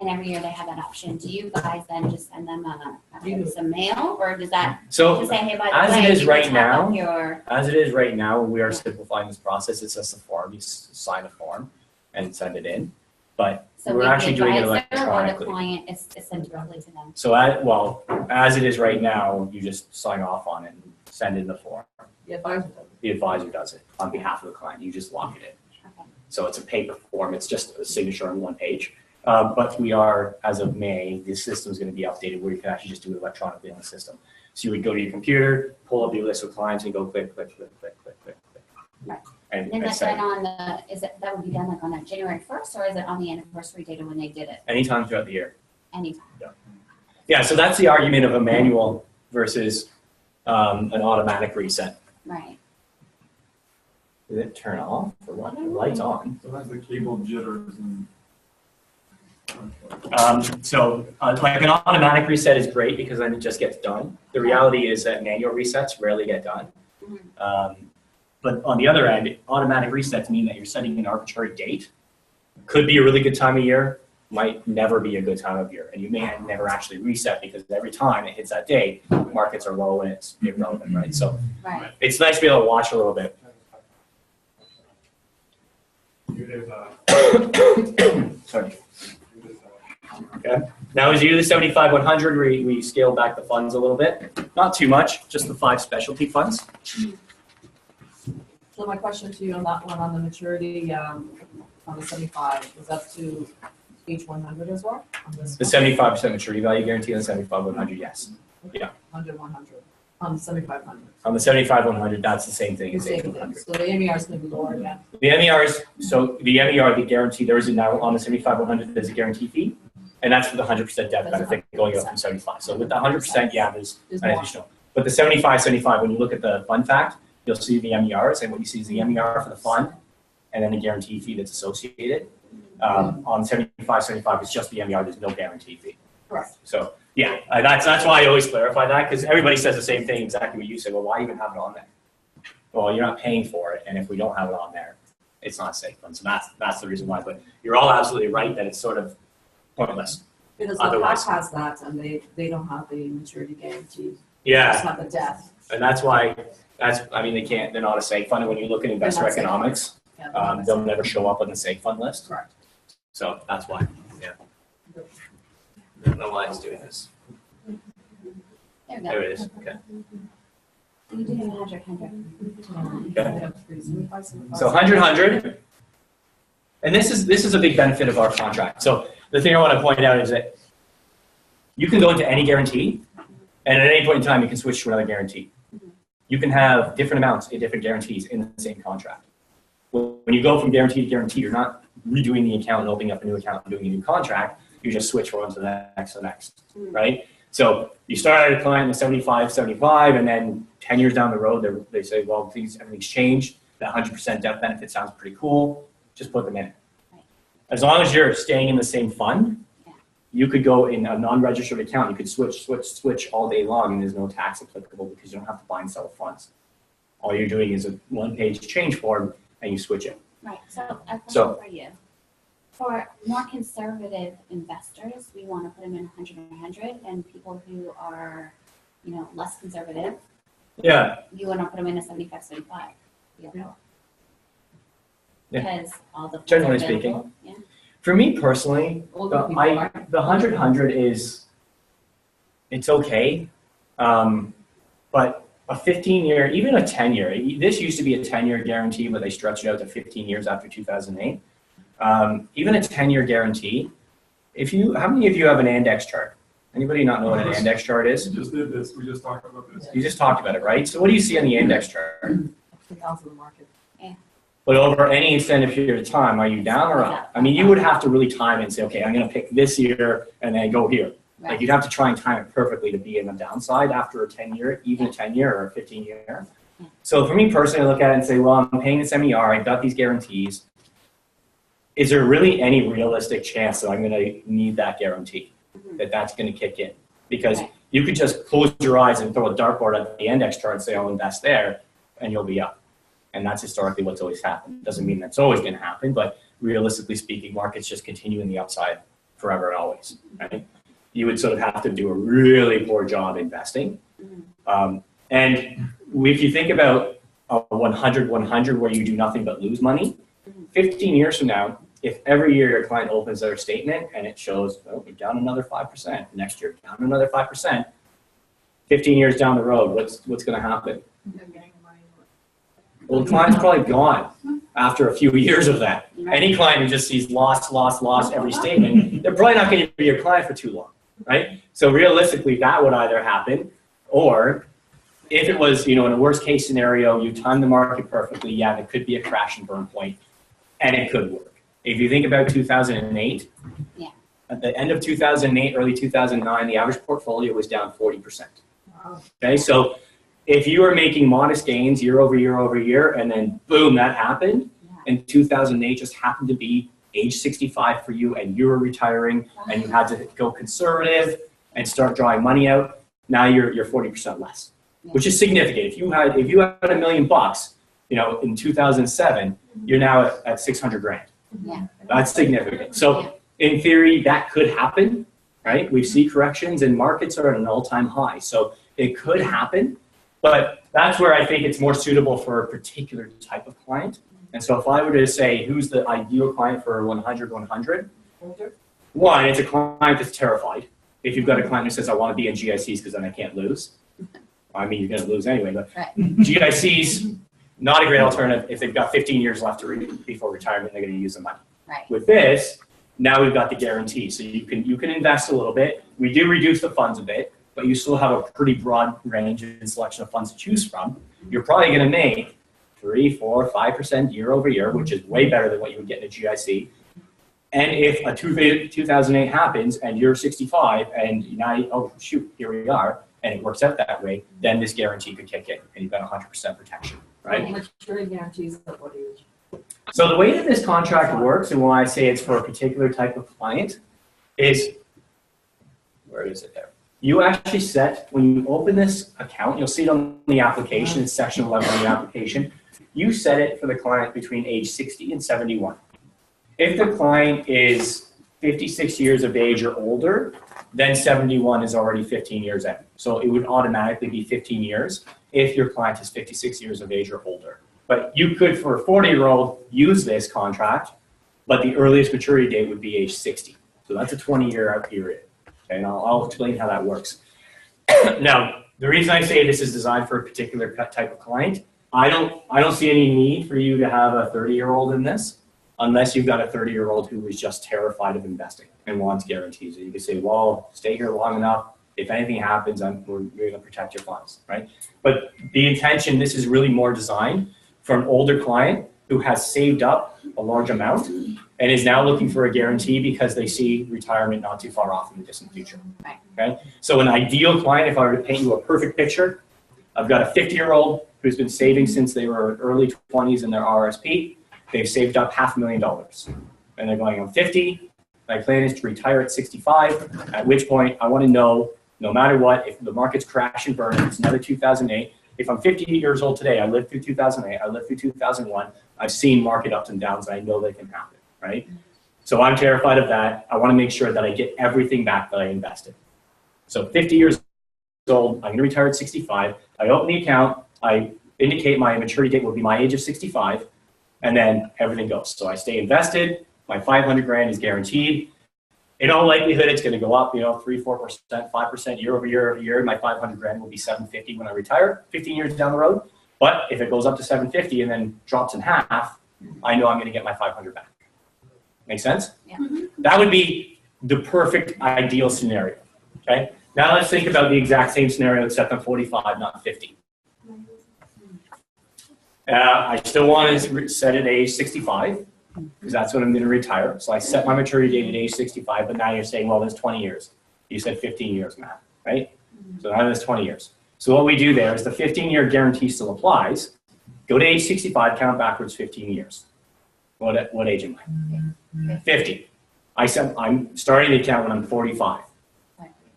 and every year they have that option, do you guys then just send them some mail, or does that So just say, hey, by as the it way, is you right can now, top up your, As it is right now, we are simplifying this process. It's just a form. You sign a form and send it in. But so we're we actually doing it advisor or the electronically. client is sent directly to them? So as it is right now, you just sign off on it and send in the form. The advisor does. The advisor does it on behalf of the client. You just lock it in. Okay. So it's a paper form. It's just a signature on one page. But we are, as of May, this system is going to be updated where you can actually just do it electronically on the system. So you would go to your computer, pull up your list of clients, and go click, click, click, click, click, click, click. Right. And And that's say, done on that would be done like on that January 1st, or is it on the anniversary date of when they did it? anytime throughout the year. Anytime? Yeah, so that's the argument of a manual versus an automatic reset. Right. Did it turn off or what? The light's on. Sometimes the cable jitters and. Like an automatic reset is great because then it just gets done. The reality is that manual resets rarely get done. But on the other end, automatic resets mean that you're setting an arbitrary date. Could be a really good time of year, might never be a good time of year. And you may never actually reset because every time it hits that date, markets are low and it's irrelevant, right? So Right. it's nice to be able to watch a little bit. Sorry. Okay. Now, as you do the 75, 100, we scale back the funds a little bit. Not too much, just the 5 specialty funds. So my question to you on that one, on the maturity, on the 75, is that to age 100 as well? On this The one? 75% maturity value guarantee on the 75, 100, yes. Yeah. 100, 100, on the 7,500. On the 75, 100, that's the same thing as Same 8, thing. 100. So the MER is going to be lower again. The MERs, so the MER, the guarantee, there is now on the 75, 100, there's a guarantee fee. And that's for the 100% death benefit going up from 75. So with the 100%, yeah, there's an more. additional. But the 75, 75, when you look at the fund fact, you'll see the MERs, and what you see is the MER for the fund, and then the guarantee fee that's associated. On 75, 75, it's just the MER, there's no guarantee fee. Correct. So yeah, that's why I always clarify that, because everybody says the same thing, exactly what you say. Well, why even have it on there? Well, you're not paying for it, and if we don't have it on there, it's not a safe fund. So that's the reason why. But you're all absolutely right that it's sort of pointless. Because the Otherwise- PAC has that, and they don't have the maturity guarantee. They Yeah, just have the death. and that's why they're not a safe fund. And when you look at investor They're not safe. economics, Yeah, they're not they'll never show up on the safe fund list. Correct. So that's why. Yeah. I don't know why it's doing this. There we go. There it is. Okay. You do 100, 100. Okay. So 100, 100. And this is a big benefit of our contract. So the thing I want to point out is that you can go into any guarantee, and at any point in time, you can switch to another guarantee. You can have different amounts in different guarantees in the same contract. When you go from guarantee to guarantee, you're not redoing the account and opening up a new account and doing a new contract. You just switch from one to the next, right? So you start at a client with 75, and then 10 years down the road, they say, well, everything's changed. That 100% death benefit sounds pretty cool. Just put them in. As long as you're staying in the same fund, you could go in a non-registered account. You could switch all day long, and there's no tax applicable because you don't have to buy and sell funds. All you're doing is a one-page change form, and you switch it. Right, so a question for you. For more conservative investors, we want to put them in 100 or 100, and people who are, less conservative, you want to put them in a 75. Yeah. Because all the generally speaking. Yeah. For me personally, the 100 is, it's okay, but a 15-year, even a 10-year, this used to be a 10-year guarantee, but they stretched it out to 15 years after 2008. Even a 10-year guarantee, how many of you have an index chart? Anybody not know what an index chart is? We just did this, we just talked about this. You just talked about it, right? So what do you see on the index chart? The balance of the market. But over any extended period of time, are you down or up? I mean, you would have to really time it and say, okay, I'm going to pick this year and then go here. Right. Like you'd have to try and time it perfectly to be in the downside after a 10-year, even a 10-year or a 15-year. So for me personally, I look at it and say, well, I'm paying this MER, I've got these guarantees. Is there really any realistic chance that I'm going to need that guarantee, that's going to kick in? Because you could just close your eyes and throw a dartboard at the index chart and say, I'll invest there, and you'll be up. And that's historically what's always happened. Doesn't mean that's always going to happen, but realistically speaking, markets just continue in the upside forever and always, right? You would sort of have to do a really poor job investing. And if you think about a 100-100 where you do nothing but lose money, 15 years from now, if every year your client opens their statement and it shows, oh, we're down another 5%, next year down another 5%, 15 years down the road, what's going to happen? Well, the client's probably gone after a few years of that. Any client who just sees loss every statement, they're probably not going to be your client for too long, right? So realistically, that would either happen, or if it was, in a worst case scenario, you time the market perfectly, there could be a crash and burn point, and it could work. If you think about 2008, at the end of 2008, early 2009, the average portfolio was down 40%. Okay, so if you were making modest gains year over year, and then boom, that happened, and 2008 just happened to be age 65 for you, and you were retiring, and you had to go conservative and start drawing money out, now you're 40% less, which is significant. If you had $1 million, in 2007, you're now at 600 grand. Yeah. That's significant. So in theory, that could happen, right? We see corrections, and markets are at an all-time high, so it could happen. But that's where I think it's more suitable for a particular type of client. And so if I were to say, who's the ideal client for 100-100? One, it's a client that's terrified. If you've got a client who says, I want to be in GICs because then I can't lose. I mean, you're going to lose anyway, but GICs, not a great alternative if they've got 15 years left before retirement, they're going to use the money. Right. With this, now we've got the guarantee. So you can invest a little bit. We do reduce the funds a bit, but you still have a pretty broad range and selection of funds to choose from. You're probably going to make 3, 4, 5% year over year, which is way better than what you would get in a GIC. And if a 2008 happens and you're 65 and now, oh shoot, here we are, and it works out that way, then this guarantee could kick in and you've got 100% protection, right? Maturity guarantees at what age? So the way that this contract works and why I say it's for a particular type of client is, where is it there? You actually set, when you open this account, you'll see it on the application, it's section 11 of the application, you set it for the client between age 60 and 71. If the client is 56 years of age or older, then 71 is already 15 years in. So it would automatically be 15 years if your client is 56 years of age or older. But you could, for a 40-year-old, use this contract, but the earliest maturity date would be age 60. So that's a 20-year out period. Okay, and I'll explain how that works. Now, the reason I say this is designed for a particular type of client, I don't see any need for you to have a 30-year-old in this. unless you've got a 30-year-old who is just terrified of investing and wants guarantees. You can say, well, stay here long enough. If anything happens, we're going to protect your funds, right? But the intention, this is really more designed for an older client who has saved up a large amount and is now looking for a guarantee because they see retirement not too far off in the distant future. Okay? So an ideal client, if I were to paint you a perfect picture, I've got a 50-year-old who's been saving since they were early 20s in their RSP. They've saved up $500,000. And they're going, I'm 50, my plan is to retire at 65, at which point I want to know, no matter what, if the markets crash and burn, it's another 2008, if I'm 50 years old today, I lived through 2008, I lived through 2001, I've seen market ups and downs, and I know they can happen, right? So I'm terrified of that. I want to make sure that I get everything back that I invested. So 50 years old, I'm going to retire at 65. I open the account, I indicate my maturity date will be my age of 65, and then everything goes. So I stay invested, my 500 grand is guaranteed. In all likelihood, it's going to go up, 3, 4%, 5% year over year over year. My 500 grand will be 750 when I retire, 15 years down the road. But if it goes up to 750 and then drops in half, I know I'm going to get my 500 back. Make sense? Yeah. That would be the perfect ideal scenario. Okay. Now let's think about the exact same scenario except I'm 45, not 50. I still want to set it at age 65. Because that's when I'm going to retire. So I set my maturity date at age 65, but now you're saying, well, there's 20 years. You said 15 years, Matt, right? So now there's 20 years. So what we do there is the 15-year guarantee still applies. Go to age 65, count backwards 15 years. What age am I? 50. I said I'm starting the account when I'm 45.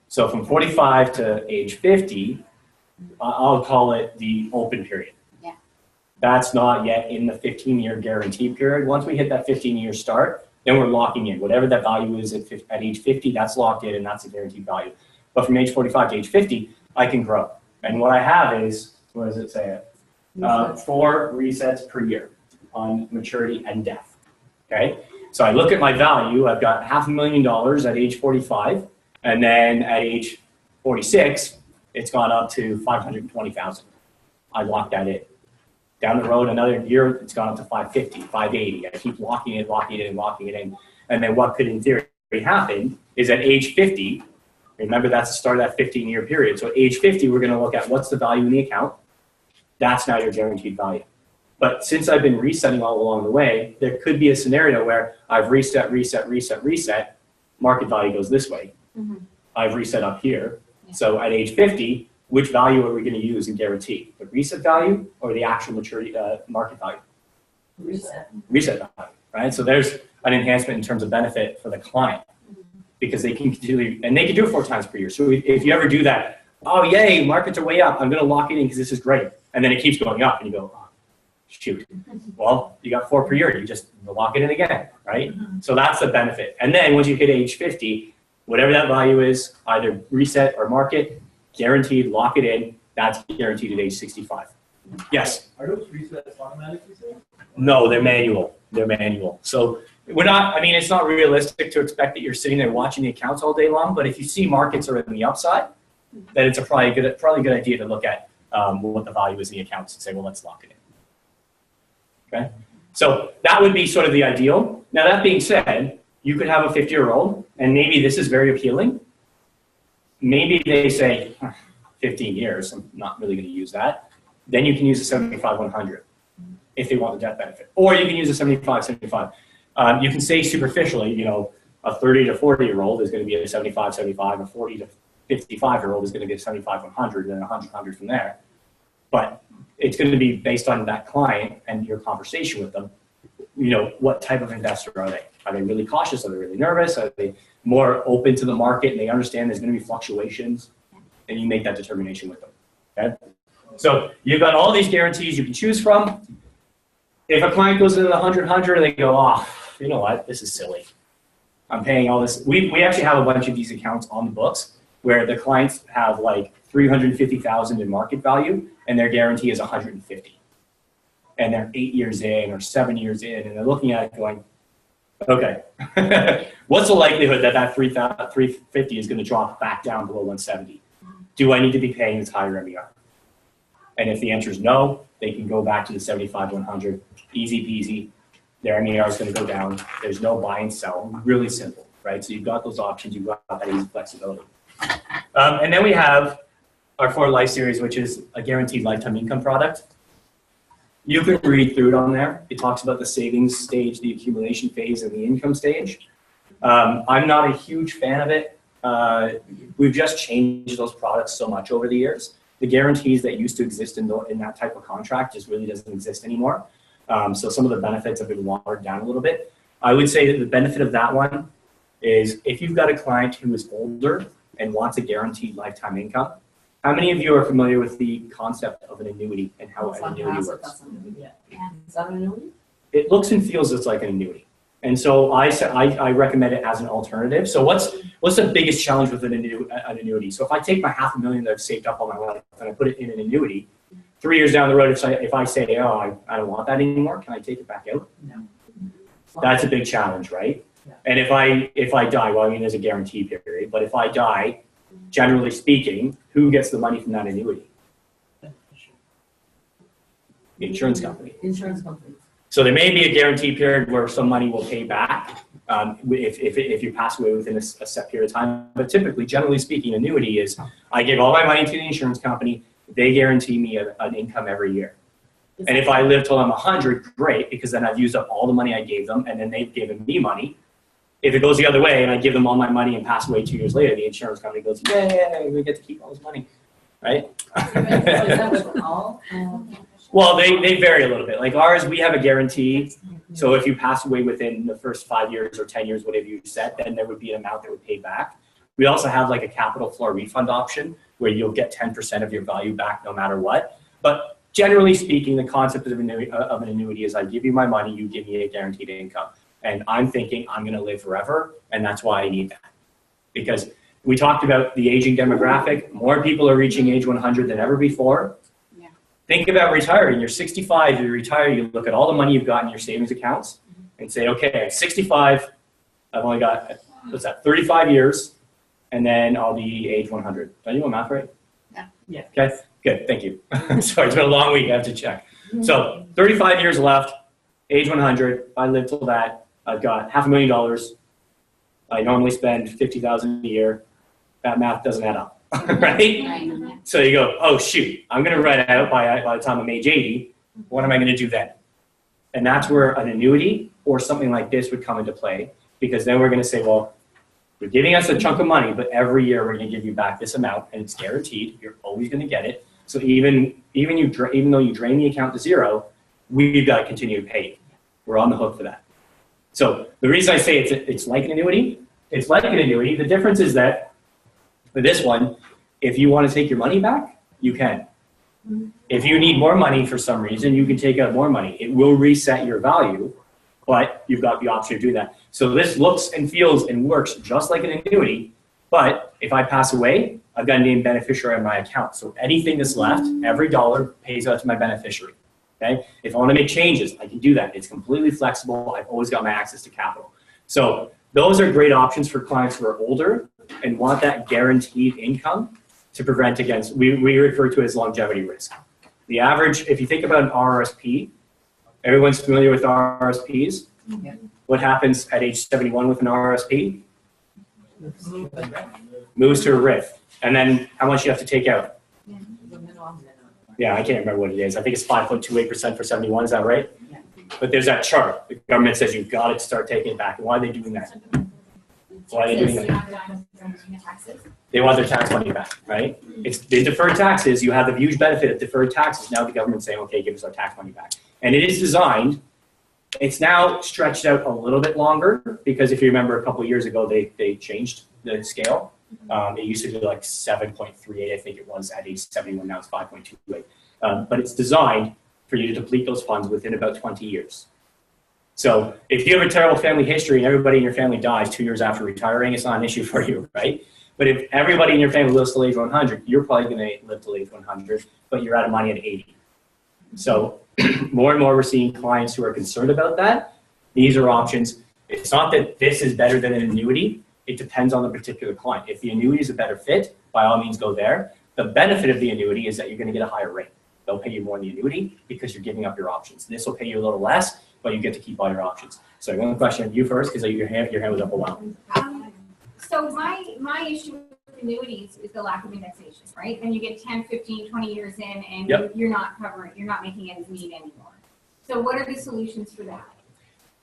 So from 45 to age 50, I'll call it the open period. That's not yet in the 15-year guarantee period. Once we hit that 15-year start, then we're locking in. Whatever that value is at age 50, that's locked in, and that's a guaranteed value. But from age 45 to age 50, I can grow. And what I have is, what does it say? 4 resets per year on maturity and death. Okay? So I look at my value. I've got $500,000 at age 45, and then at age 46, it's gone up to $520,000. I lock that in. Down the road, another year, it's gone up to 550, 580. I keep locking it in. And then what could, in theory, happen is at age 50, remember that's the start of that 15-year period. So at age 50, we're going to look at what's the value in the account. That's now your guaranteed value. But since I've been resetting all along the way, there could be a scenario where I've reset. Market value goes this way. I've reset up here. So at age 50, which value are we going to use in guarantee? The reset value or the actual maturity market value? Reset value, right? So there's an enhancement in terms of benefit for the client because they can continue, and they can do it 4 times per year. So if you ever do that, oh yay, markets are way up, I'm going to lock it in because this is great. And then it keeps going up and you go, oh, shoot. Well, you got 4 per year, you just lock it in again, right? So that's the benefit. And then once you hit age 50, whatever that value is, either reset or market, guaranteed, lock it in, that's guaranteed at age 65. Yes? Are those resets automatically saved? No, they're manual. They're manual. So we're not, I mean, it's not realistic to expect that you're sitting there watching the accounts all day long, but if you see markets are in the upside, then it's probably a good idea to look at what the value is in the accounts and say, well, let's lock it in. Okay? So that would be sort of the ideal. Now, that being said, you could have a 50-year-old, and maybe this is very appealing. Maybe they say, 15 years, I'm not really going to use that. Then you can use a 75-100 if they want the death benefit. Or you can use a 75-75. You can say superficially, a 30 to 40-year-old is going to be a 75-75, a 40 to 55-year-old is going to get 75-100, and 100-100 from there. But it's going to be based on that client and your conversation with them. What type of investor are they? Are they really cautious? Are they really nervous? Are they more open to the market and they understand there's going to be fluctuations? And you make that determination with them. Okay? So you've got all these guarantees you can choose from. If a client goes into the 100-100, they go, oh, you know what? This is silly. I'm paying all this. We actually have a bunch of these accounts on the books where the clients have like $350,000 in market value and their guarantee is 150. And they're 8 years in or 7 years in, and they're looking at it going, okay, what's the likelihood that 350 is going to drop back down below 170? Do I need to be paying this higher MER? And if the answer is no, they can go back to the 75-100, easy peasy. their MER is going to go down. There's no buy and sell. Really simple, right? So you've got those options. You've got that easy flexibility. And then we have our For Life series, which is a guaranteed lifetime income product. You can read through it on there. It talks about the savings stage, the accumulation phase, and the income stage. I'm not a huge fan of it. We've just changed those products so much over the years. The guarantees that used to exist in that type of contract just really doesn't exist anymore. So some of the benefits have been watered down a little bit. I would say that the benefit of that one is if you've got a client who is older and wants a guaranteed lifetime income, how many of you are familiar with the concept of an annuity and how an annuity works? Is that an annuity? It looks and feels just like an annuity. And so I recommend it as an alternative. So what's the biggest challenge with an annuity? So if I take my $500,000 that I've saved up all my life and I put it in an annuity, 3 years down the road, if I say, oh, I don't want that anymore, can I take it back out? No. That's a big challenge, right? Yeah. And if I die, well, I mean, there's a guarantee period, but if I die, generally speaking, who gets the money from that annuity? The insurance company. Insurance company. So there may be a guarantee period where some money will pay back if you pass away within a set period of time. But typically, generally speaking, annuity is I give all my money to the insurance company. They guarantee me an income every year. And if I live till I'm 100, great, because then I've used up all the money I gave them, and then they've given me money. If it goes the other way and I give them all my money and pass away 2 years later, the insurance company goes, yay, we get to keep all this money, right? Well, they vary a little bit. Like ours, we have a guarantee. So if you pass away within the first 5 years or 10 years, whatever you set, then there would be an amount that would pay back. We also have like a capital floor refund option where you'll get 10% of your value back no matter what. But generally speaking, the concept of an annuity is I give you my money, you give me a guaranteed income. And I'm thinking I'm going to live forever, and that's why I need that. Because we talked about the aging demographic. More people are reaching age 100 than ever before. Yeah. Think about retiring. You're 65, you retire, you look at all the money you've got in your savings accounts and say, okay, at 65, I've only got, 35 years, and then I'll be age 100. Did I do my math right? Yeah. Okay, good, thank you. Sorry, it's been a long week, I have to check. So 35 years left, age 100, if I live till that, I've got $500,000. I normally spend $50,000 a year. That math doesn't add up, right? So you go, oh shoot, I'm going to run out by the time I'm age 80. What am I going to do then? And that's where an annuity or something like this would come into play, because then we're going to say, well, you're giving us a chunk of money, but every year we're going to give you back this amount, and it's guaranteed. You're always going to get it. So even though you drain the account to zero, we've got to continue to pay. We're on the hook for that. So the reason I say it's like an annuity, it's like an annuity. The difference is that for this one, if you want to take your money back, you can. If you need more money for some reason, you can take out more money. It will reset your value, but you've got the option to do that. So this looks and feels and works just like an annuity, but if I pass away, I've got a named beneficiary on my account. So anything that's left, every dollar pays out to my beneficiary. Okay? If I want to make changes, I can do that. It's completely flexible. I've always got my access to capital. So those are great options for clients who are older and want that guaranteed income to prevent against, we refer to it as longevity risk. The average, if you think about an RRSP, everyone's familiar with RRSPs. Yeah. What happens at age 71 with an RRSP? Moves to a RIF. And then how much you have to take out? Yeah, I can't remember what it is. I think it's 5.28% for 71. Is that right? Yeah. But there's that chart. The government says you've got to start taking it back. And why are they doing that? Why are they doing that? They want their tax money back, right? It's the deferred taxes. You have the huge benefit of deferred taxes. Now the government's saying, okay, give us our tax money back. And it is designed. It's now stretched out a little bit longer because if you remember a couple of years ago, they changed the scale. It used to be like 7.38, I think it was at age 71, now it's 5.28. But it's designed for you to deplete those funds within about 20 years. So if you have a terrible family history and everybody in your family dies 2 years after retiring, it's not an issue for you, right? But if everybody in your family lives till age 100, you're probably going to live till age 100, but you're out of money at 80. So more and more we're seeing clients who are concerned about that. These are options. It's not that this is better than an annuity. It depends on the particular client. If the annuity is a better fit, by all means go there. The benefit of the annuity is that you're going to get a higher rate. They'll pay you more in the annuity because you're giving up your options. This will pay you a little less, but you get to keep all your options. So one question, you first, because your hand was up a while. So my issue with annuities is the lack of indexation, right? And you get 10, 15, 20 years in and Yep. you're not making ends meet anymore. So what are the solutions for that?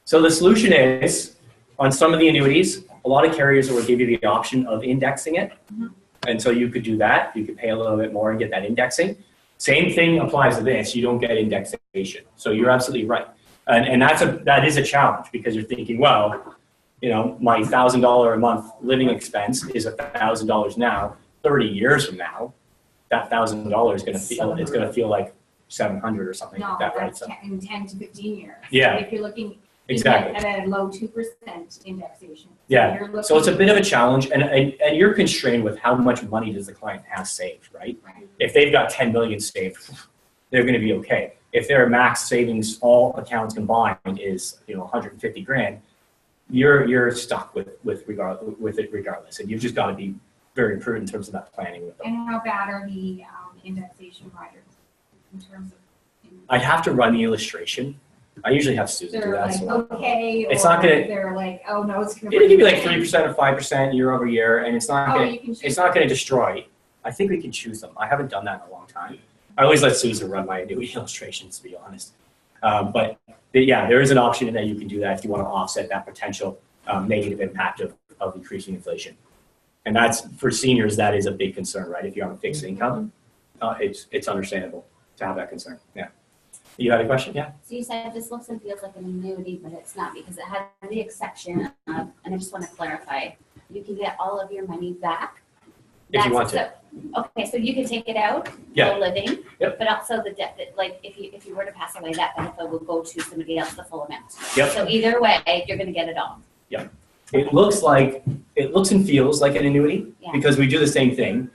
So the solution is, on some of the annuities, a lot of carriers will give you the option of indexing it. And so you could do that. You could pay a little bit more and get that indexing. Same thing applies to this. You don't get indexation. So you're absolutely right. And that is a challenge because you're thinking, well, you know, my $1,000 a month living expense is $1,000 now. 30 years from now, that $1,000 is going to feel like 700 or something No, like that, right? that's So, in 10 to 15 years. Yeah. If you're looking exactly. at a low 2% indexation. Yeah. You're looking, So it's a bit of a challenge, and you're constrained with how much money does the client have saved, right? Right. If they've got 10 million saved, they're going to be okay. If their max savings, all accounts combined, is 150 grand, you're stuck with it regardless, and you've just got to be very prudent in terms of that planning with them. And how bad are the indexation riders in terms of? I'd have to run the illustration. I usually have Susan do They're that. like, So okay, It's or not gonna- they're like, oh no, it's gonna. it'll give you like 3% or 5% year over year, and it's not Oh, going you can choose. it's not going to destroy. I think we can choose them. I haven't done that in a long time. I always let Susan run my annuity illustrations, to be honest. But yeah, there is an option in that you can do that if you want to offset that potential negative impact of increasing inflation. And that's, for seniors, that is a big concern, right? If you're on a fixed income, it's understandable to have that concern. Yeah. You had a question? Yeah. So you said this looks and feels like an annuity, but it's not because it has the exception of, and I just want to clarify, you can get all of your money back. If you want to. Okay, so you can take it out, Yeah. for living, Yep. but also the debt, like if you were to pass away, that benefit will go to somebody else, the full amount. Yep. So either way, you're gonna get it all. It looks and feels like an annuity Yeah. because we do the same thing.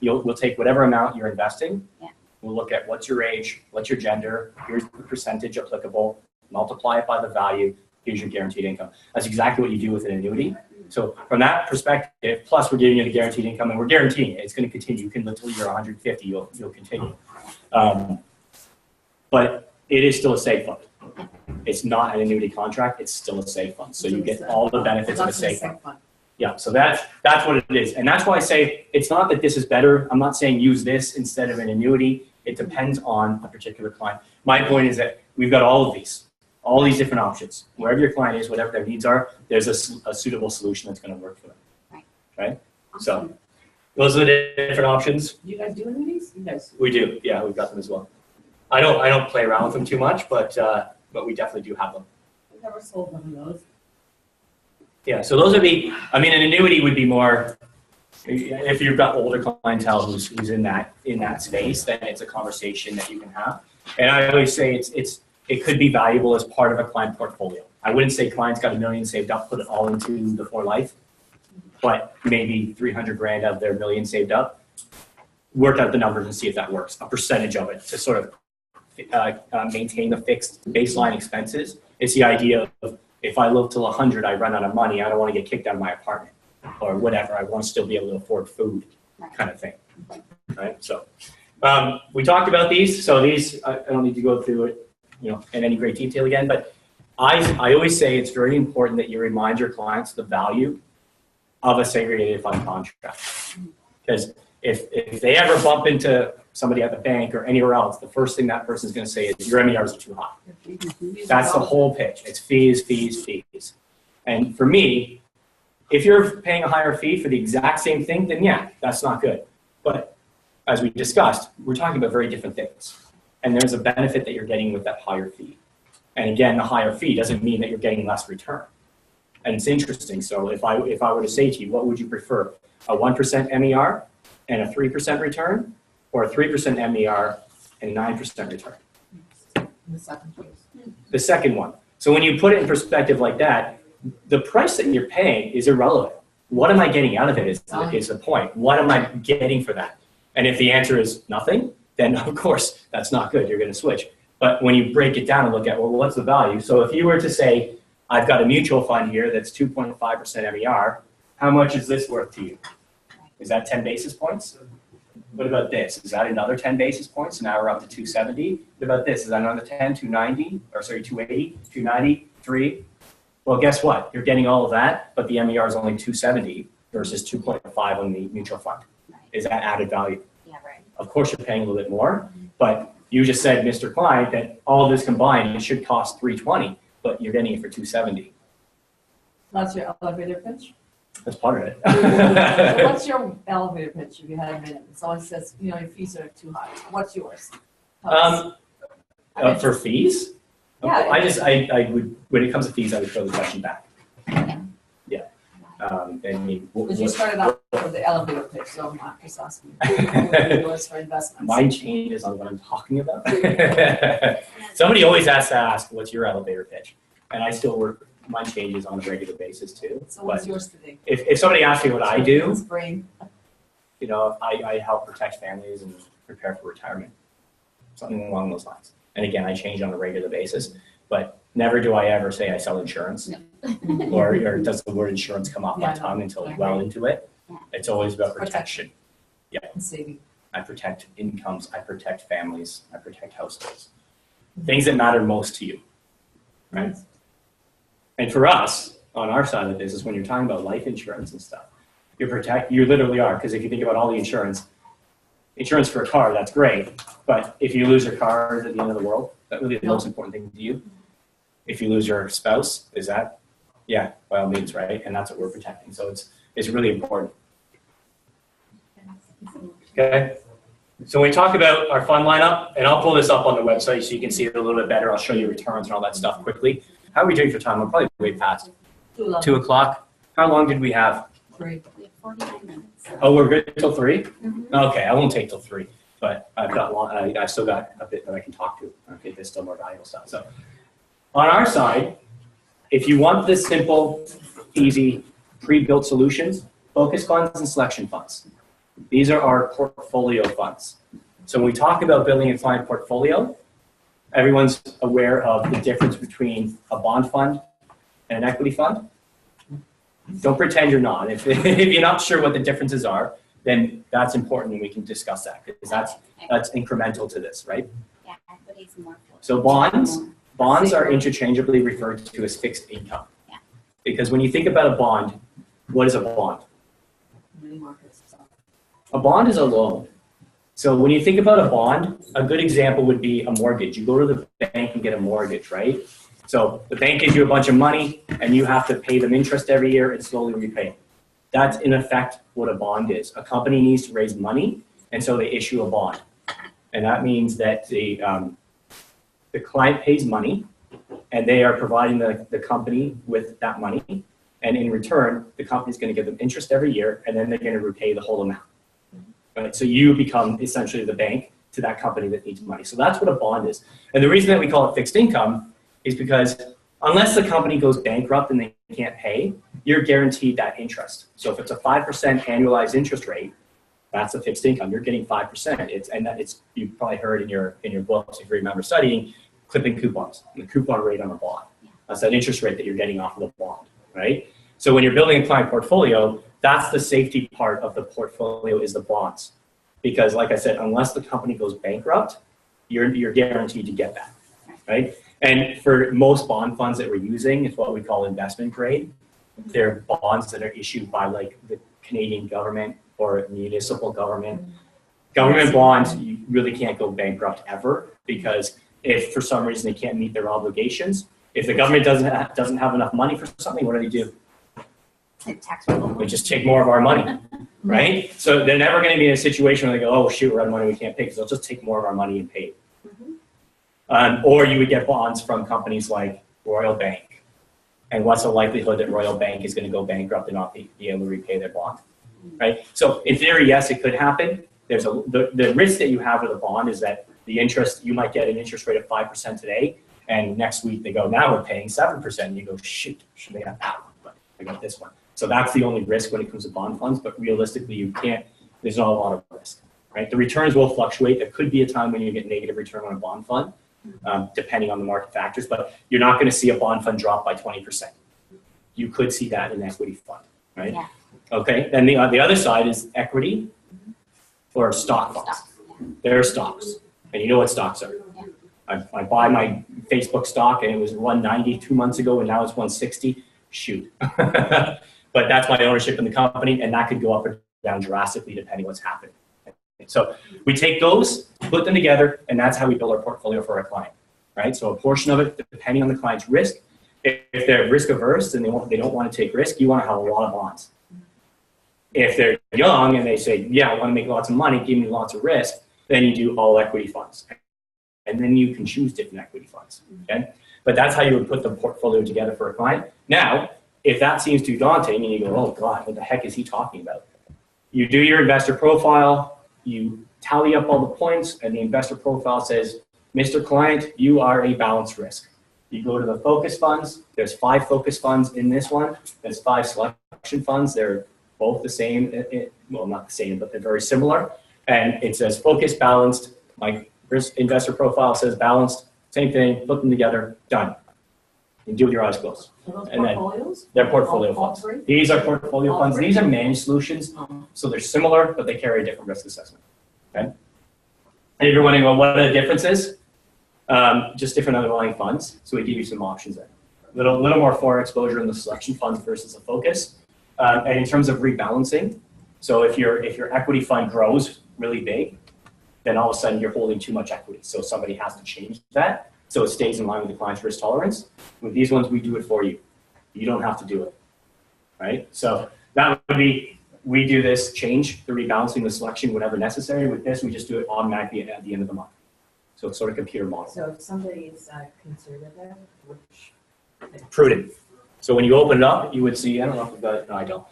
We'll take whatever amount you're investing. Yeah. We'll look at what's your age, what's your gender, here's the percentage applicable, multiply it by the value, here's your guaranteed income. That's exactly what you do with an annuity. So from that perspective, plus we're giving you the guaranteed income and we're guaranteeing it. It's going to continue. You can live till you're 150, you'll continue. But it is still a safe fund. It's not an annuity contract, it's still a safe fund. So you get all the benefits of a safe fund. Yeah, so that's what it is. And that's why I say it's not that this is better. I'm not saying use this instead of an annuity. It depends on a particular client. My point is that we've got all these different options. Wherever your client is, whatever their needs are, there's a suitable solution that's going to work for them. Right? So those are the different options. Do you guys do annuities? You guys. We do. Yeah, we've got them as well. I don't play around with them too much, but we definitely do have them. I've never sold one of those. Yeah, so those would be, an annuity would be more, if you've got older clientele who's in that space, then it's a conversation that you can have. And I always say it could be valuable as part of a client portfolio. I wouldn't say clients got $1 million saved up, put it all into the For Life, but maybe 300 grand of their $1 million saved up. Work out the numbers and see if that works. A percentage of it to sort of maintain the fixed baseline expenses. It's the idea of, if I live till 100, I run out of money, I don't want to get kicked out of my apartment or whatever. I want to still be able to afford food, kind of thing. Right? So we talked about these. So these, I don't need to go through it, in any great detail again, but I always say it's very important that you remind your clients the value of a segregated fund contract. Because if they ever bump into somebody at the bank or anywhere else, the first thing that person's going to say is, your MERs are too high. That's the whole pitch. It's fees, fees, fees. And for me, if you're paying a higher fee for the exact same thing, then yeah, that's not good. But as we discussed, we're talking about very different things. And there's a benefit that you're getting with that higher fee. And again, the higher fee doesn't mean that you're getting less return. And it's interesting. So if I were to say to you, what would you prefer? A 1% MER and a 3% return, or a 3% MER and 9% return? The second choice. The second one. So when you put it in perspective like that, the price that you're paying is irrelevant. What am I getting out of it is the point. What am I getting for that? And if the answer is nothing, then of course that's not good. You're going to switch. But when you break it down and look at, well, what's the value? So if you were to say, I've got a mutual fund here that's 2.5% MER, how much is this worth to you? Is that 10 basis points? What about this? Is that another 10 basis points? So now we're up to 270. What about this? Is that another 10, 290, or sorry, 280, 290, 3? Well, guess what? You're getting all of that, but the MER is only 270 versus 2.5 on the mutual fund. Right. Is that added value? Yeah, right. Of course, you're paying a little bit more, but you just said, Mr. Klein, that all of this combined, it should cost 320, but you're getting it for 270. That's your elevator pitch? That's part of it. So what's your elevator pitch if you had a minute? Someone says, you know, your fees are too high. What's yours? For fees? Yeah. I would, when it comes to fees, I would throw the question back. Yeah. I mean, Because you started out with the elevator pitch, so I'm not just asking. What would be yours for investments? Mine changes on what I'm talking about. Somebody always has to ask, what's your elevator pitch? And I still work, mine changes on a regular basis too. So what's But yours today? if somebody asks me what I do, Brain. you know, I help protect families and prepare for retirement. Something along those lines. And again, I change on a regular basis, but never do I ever say I sell insurance. or does the word insurance come off my tongue until well into it. Yeah. It's always about protection. And saving. I protect incomes, I protect families, I protect households. Things that matter most to you, right? And for us, on our side of the business, when you're talking about life insurance and stuff, you literally are, because if you think about all the insurance for a car, that's great, but if you lose your car, is it the end of the world? Is that really the most important thing to you? If you lose your spouse, is that? Yeah, by all means, right? And that's what we're protecting. So it's really important. Okay. So when we talk about our fund lineup, and I'll pull this up on the website so you can see it a little bit better. I'll show you returns and all that stuff quickly. How are we doing for time? We're probably way past 2 o'clock. How long did we have? 3. We have 49 minutes. Oh, we're good till 3? Mhm. Okay, I won't take till 3, but I've still got a bit that I can talk to. Okay, there's still more valuable stuff. So on our side, if you want this simple, easy, pre-built solutions, focus funds and selection funds. These are our portfolio funds. So when we talk about building a client portfolio, everyone's aware of the difference between a bond fund and an equity fund. Don't pretend you're not. If you're not sure what the differences are, then that's important and we can discuss that because that's incremental to this, right? Yeah, equity's more. So bonds are interchangeably referred to as fixed income. Yeah. Because when you think about a bond, what is a bond? Money markets. So. A bond is a loan. So when you think about a bond, a good example would be a mortgage. You go to the bank and get a mortgage, right? So the bank gives you a bunch of money and you have to pay them interest every year and slowly repay. That's in effect what a bond is. A company needs to raise money and so they issue a bond. And that means that the client pays money and they are providing the company with that money. And in return, the company's going to give them interest every year and then they're going to repay the whole amount. Right? So you become essentially the bank to that company that needs money. So that's what a bond is. And the reason that we call it fixed income is because unless the company goes bankrupt and they can't pay, you're guaranteed that interest. So if it's a 5% annualized interest rate, that's a fixed income. You're getting 5%. You've probably heard in your books, if you remember studying, clipping coupons, and the coupon rate on a bond. That's that interest rate that you're getting off of the bond, right? So when you're building a client portfolio, that's the safety part of the portfolio is the bonds. Because like I said, unless the company goes bankrupt, you're guaranteed to get that, right? And for most bond funds that we're using, it's what we call investment grade. They're bonds that are issued by like the Canadian government or municipal government. Government bonds, you really can't go bankrupt ever because if for some reason they can't meet their obligations, if the government doesn't have enough money for something, what do? Tax relief. We just take more of our money, right? So they're never going to be in a situation where they go, oh shoot, we're out of money, we can't pay, because they'll just take more of our money and pay. Or you would get bonds from companies like Royal Bank. And what's the likelihood that Royal Bank is going to go bankrupt and not be able to repay their bond, right? So in theory, yes, it could happen. There's the risk that you have with a bond is that the interest, you might get an interest rate of 5% today, and next week they go, now we're paying 7%. And you go, shoot, should they have that one? But I got this one. So that's the only risk when it comes to bond funds, but realistically, there's not a lot of risk, right? The returns will fluctuate. There could be a time when you get negative return on a bond fund, depending on the market factors, but you're not going to see a bond fund drop by 20%. You could see that in an equity fund, right? Yeah. Okay, then the other side is equity. for stock funds. Stocks, yeah. They're stocks, and you know what stocks are. I buy my Facebook stock and it was 190 2 months ago and now it's 160. Shoot. But that's my ownership in the company and that could go up or down drastically depending what's happening. So we take those, put them together, and that's how we build our portfolio for our client, right? So a portion of it, depending on the client's risk, if they're risk averse and they don't want to take risk, you want to have a lot of bonds. If they're young and they say, yeah, I want to make lots of money, give me lots of risk, then you do all equity funds. And then you can choose different equity funds, okay? But that's how you would put the portfolio together for a client. Now, if that seems too daunting and you go, oh God, what the heck is he talking about? You do your investor profile, you tally up all the points, and the investor profile says, Mr. Client, you are a balanced risk. You go to the focus funds, there's 5 focus funds in this one, there's 5 selection funds, they're both the same, well, not the same, but they're very similar. And it says focus, balanced, my investor profile says balanced, same thing, put them together, done. You do with your eyes closed. And then they're portfolio funds. These are portfolio funds. These are managed solutions, so they're similar, but they carry a different risk assessment. Okay. And if you're wondering, well, what are the differences? Just different underlying funds. So we give you some options there. Little more foreign exposure in the selection funds versus a focus. And in terms of rebalancing, so if your equity fund grows really big, then all of a sudden you're holding too much equity. So somebody has to change that so it stays in line with the client's risk tolerance. With these ones, we do it for you. You don't have to do it, right? So that would be, we do this, change the rebalancing, the selection, whatever necessary. With this, we just do it automatically at the end of the month. So it's sort of computer model. So if somebody is conservative, which? Prudent. So when you open it up, you would see, I don't know if we've got it, no, I don't.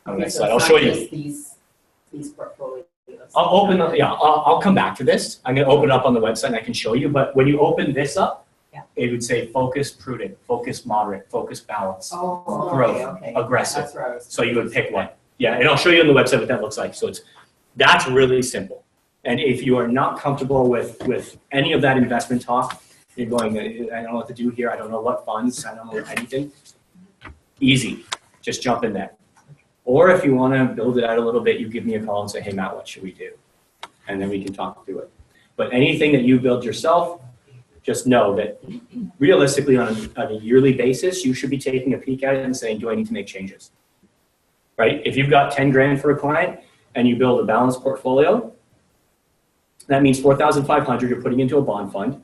On the next slide, I'll show you. These portfolios. I'll open up, yeah, I'll come back to this. I'm gonna open it up on the website and I can show you, but when you open this up, yeah, it would say focus prudent, focus moderate, focus balance, oh, growth, okay. aggressive. That's where I was. So you would pick one. Yeah, and I'll show you on the website what that looks like. So that's really simple. And if you are not comfortable with any of that investment talk, you're going, I don't know what to do here, I don't know what funds, I don't know anything. Easy, just jump in there. Or if you want to build it out a little bit, you give me a call and say, hey, Matt, what should we do? And then we can talk through it. But anything that you build yourself, just know that realistically on a yearly basis, you should be taking a peek at it and saying, do I need to make changes? Right? If you've got 10 grand for a client and you build a balanced portfolio, that means 4,500 you're putting into a bond fund,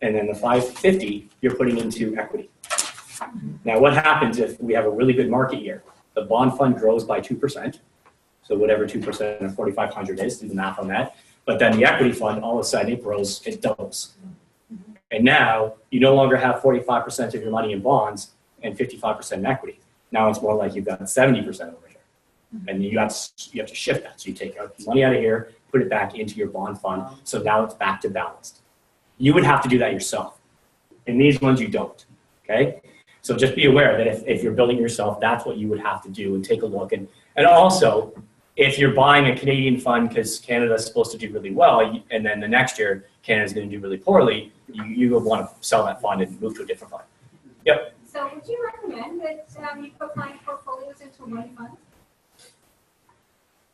and then the 550 you're putting into equity. Now, what happens if we have a really good market year? The bond fund grows by 2%. So whatever 2% of 4,500 is, do the math on that. But then the equity fund, all of a sudden it grows, it doubles. And now you no longer have 45% of your money in bonds and 55% in equity. Now it's more like you've got 70% over here. And you have to shift that. So you take money out of here, put it back into your bond fund. So now it's back to balanced. You would have to do that yourself. In these ones, you don't, okay? So just be aware that if you're building yourself, that's what you would have to do and take a look. And also, if you're buying a Canadian fund because Canada's supposed to do really well, and then the next year Canada's going to do really poorly, you will want to sell that fund and move to a different fund. Yep. So would you recommend that you put client portfolios into one fund?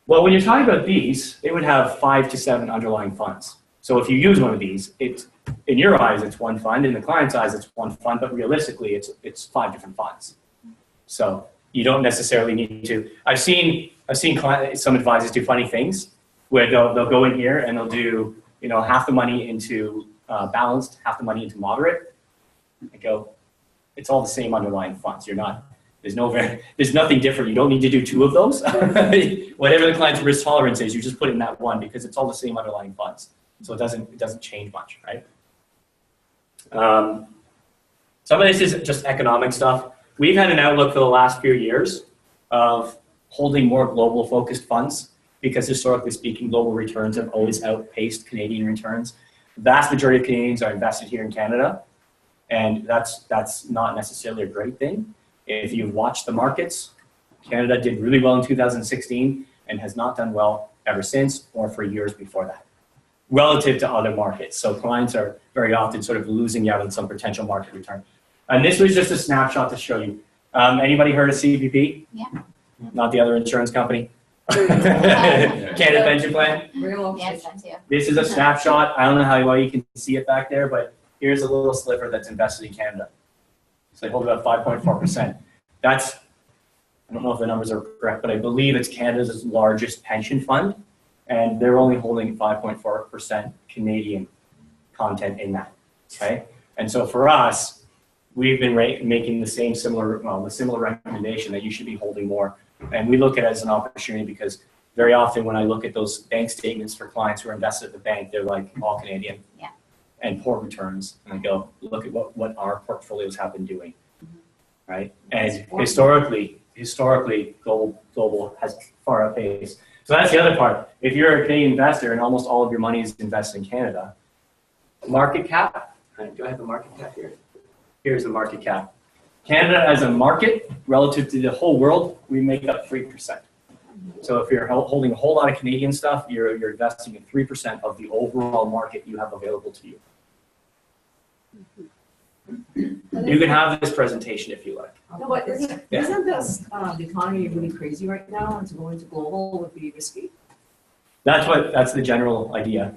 Well, when you're talking about these, they would have 5 to 7 underlying funds. So if you use one of these, it's in your eyes, it's one fund. In the client's eyes, it's one fund. But realistically, it's 5 different funds. So you don't necessarily need to. I've seen some advisors do funny things where they'll go in here and they'll do half the money into balanced, half the money into moderate. I go, it's all the same underlying funds. There's nothing different. You don't need to do 2 of those. Whatever the client's risk tolerance is, you just put it in that one because it's all the same underlying funds. So it doesn't change much, right? Some of this is just economic stuff. We've had an outlook for the last few years of holding more global focused funds because historically speaking, global returns have always outpaced Canadian returns. The vast majority of Canadians are invested here in Canada, and that's not necessarily a great thing. If you've watched the markets, Canada did really well in 2016 and has not done well ever since or for years before that, relative to other markets. So clients are very often sort of losing out on some potential market return. And this was just a snapshot to show you. Anybody heard of CPP? Yeah. Not the other insurance company? Canada Pension Plan. Real Yes, that too. This is a snapshot. I don't know how well you can see it back there, but here's a little sliver that's invested in Canada. So they hold about 5.4%. That's, I don't know if the numbers are correct, but I believe it's Canada's largest pension fund, and they're only holding 5.4% Canadian content in that, okay? And so for us, we've been making the similar recommendation that you should be holding more. And we look at it as an opportunity because very often when I look at those bank statements for clients who are invested at the bank, they're like all Canadian and poor returns. And I go, look at what our portfolios have been doing, right? And historically, global has far outpaced. So that's the other part. If you're a Canadian investor and almost all of your money is invested in Canada, market cap, do I have the market cap here? Here's the market cap. Canada as a market, relative to the whole world, we make up 3%. So if you're holding a whole lot of Canadian stuff, you're investing in 3% of the overall market you have available to you. You can have this presentation if you like. No, but isn't this, the economy really crazy right now, and to go into global would be risky? That's the general idea.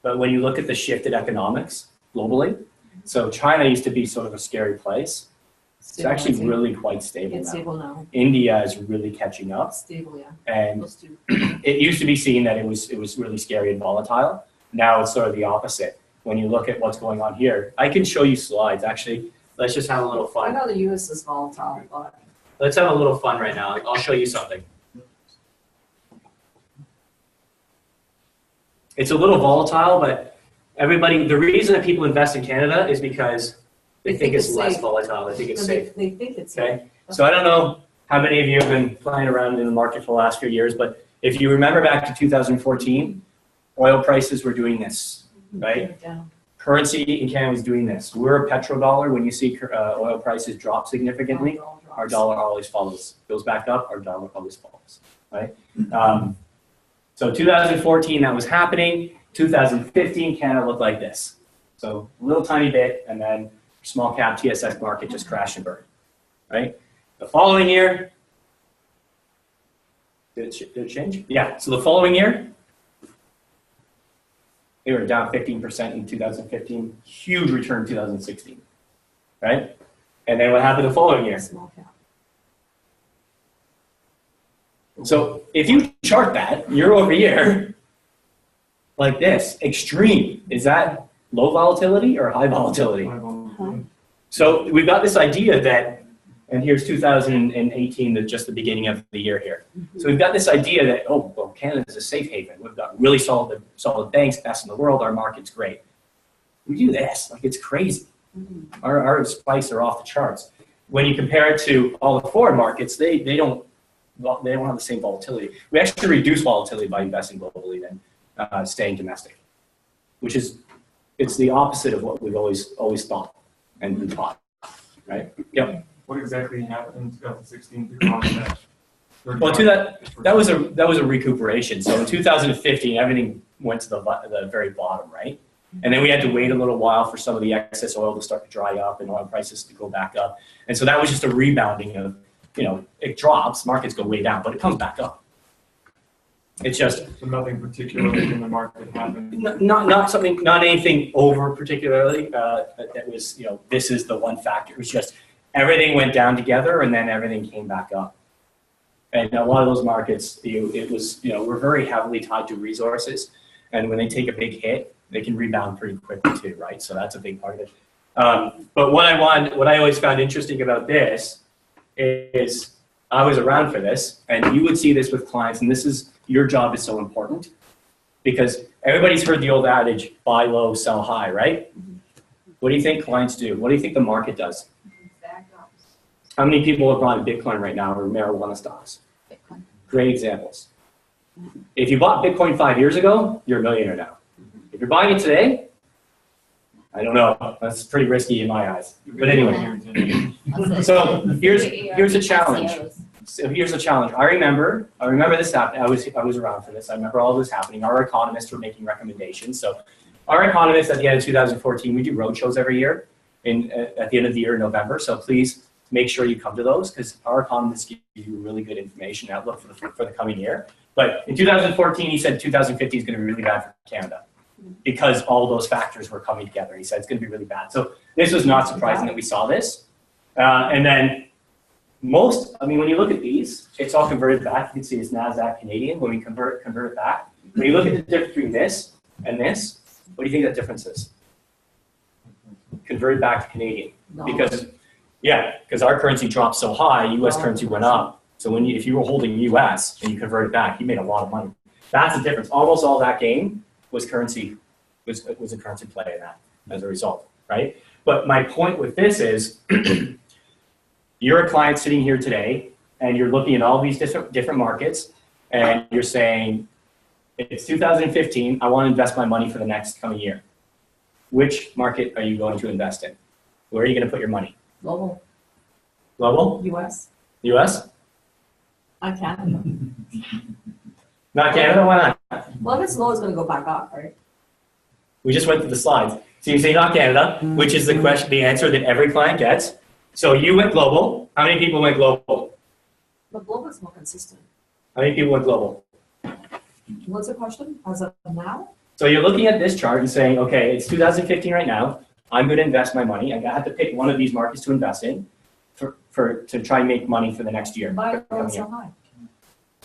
But when you look at the shifted economics globally, so China used to be sort of a scary place. It's actually really quite stable It's now. stable now. India is really catching up. Stable, yeah. And Close to. it used to be seen that it was really scary and volatile. Now it's sort of the opposite. When you look at what's going on here, I can show you slides. Actually, let's just have a little I fun. know the US is volatile, but. Let's have a little fun right now. I'll show you something. It's a little volatile, but the reason that people invest in Canada is because they think it's less safe. volatile. They think it's safe. They think it's safe. Okay. So I don't know how many of you have been playing around in the market for the last few years, but if you remember back to 2014, oil prices were doing this, right? Yeah. Currency in Canada was doing this. We're a petrodollar. When you see oil prices drop significantly, our dollar always follows. Goes back up, our dollar always follows, right? So 2014, that was happening. 2015, Canada looked like this. So a little tiny bit, and then small cap TSX market just crashed and burned, right? The following year, did it change? Yeah, so the following year, they were down 15% in 2015, huge return in 2016, right? And then what happened the following year? Small cap. So if you chart that year over year, like this, extreme, is that low volatility or high volatility? So we've got this idea that, and here's 2018, just the beginning of the year here. So we've got this idea that, oh, well, Canada's a safe haven. We've got really solid banks, best in the world, our market's great. We do this, like it's crazy. Our spikes are off the charts. When you compare it to all the foreign markets, they don't have the same volatility. We actually reduce volatility by investing globally than staying domestic, which is, it's the opposite of what we've always thought and been taught, right? Yep. What exactly happened in 2016 to cause that? Well, that was a recuperation. So in 2015, everything went to the very bottom, right? And then we had to wait a little while for some of the excess oil to start to dry up and oil prices to go back up. And so that was just a rebounding of, it drops, markets go way down, but it comes back up. It's just So nothing particularly in the market happened. not anything over particularly that was, this is the one factor. It was just everything went down together and then everything came back up. And a lot of those markets, it was, we're very heavily tied to resources. And when they take a big hit, they can rebound pretty quickly too, right? So that's a big part of it. But what I always found interesting about this is I was around for this, and you would see this with clients, and your job is so important because everybody's heard the old adage, buy low, sell high, right? What do you think clients do? What do you think the market does? How many people are buying Bitcoin right now or marijuana stocks? Bitcoin. Great examples. If you bought Bitcoin 5 years ago, you're a millionaire now. If you're buying it today, I don't know. That's pretty risky in my eyes. But anyway, so here's a challenge. So here's a challenge. I remember this happening. I was around for this. I remember all this happening. Our economists were making recommendations. So our economists at the end of 2014, we do roadshows every year at the end of the year in November. So please make sure you come to those because our economists give you really good information outlook for the coming year. But in 2014, he said 2050 is going to be really bad for Canada because all those factors were coming together. He said it's going to be really bad. So this was not surprising that we saw this. And then when you look at these, it's all converted back. You can see it's NASDAQ Canadian. When we convert it back, when you look at the difference between this and this, what do you think that difference is? Converted back to Canadian. No. Because our currency dropped so high, U.S. currency went up. So if you were holding U.S. and you convert it back, you made a lot of money. That's the difference. Almost all that gain was currency, was a currency play in that as a result, right? But my point with this is, you're a client sitting here today, and you're looking at all these different markets, and you're saying, it's 2015, I want to invest my money for the next coming year. Which market are you going to invest in? Where are you going to put your money? Global, Global? US, US? Canada. Not Canada? Why not? Well, if it's low, it's gonna go back up, right? We just went through the slides. So you say not Canada, which is the answer that every client gets. So you went global. How many people went global? But global is more consistent. How many people went global? What's the question? As of now? So you're looking at this chart and saying, okay, it's 2015 right now. I'm going to invest my money. I have to pick one of these markets to invest in to try and make money for the next year. Buy low and sell high.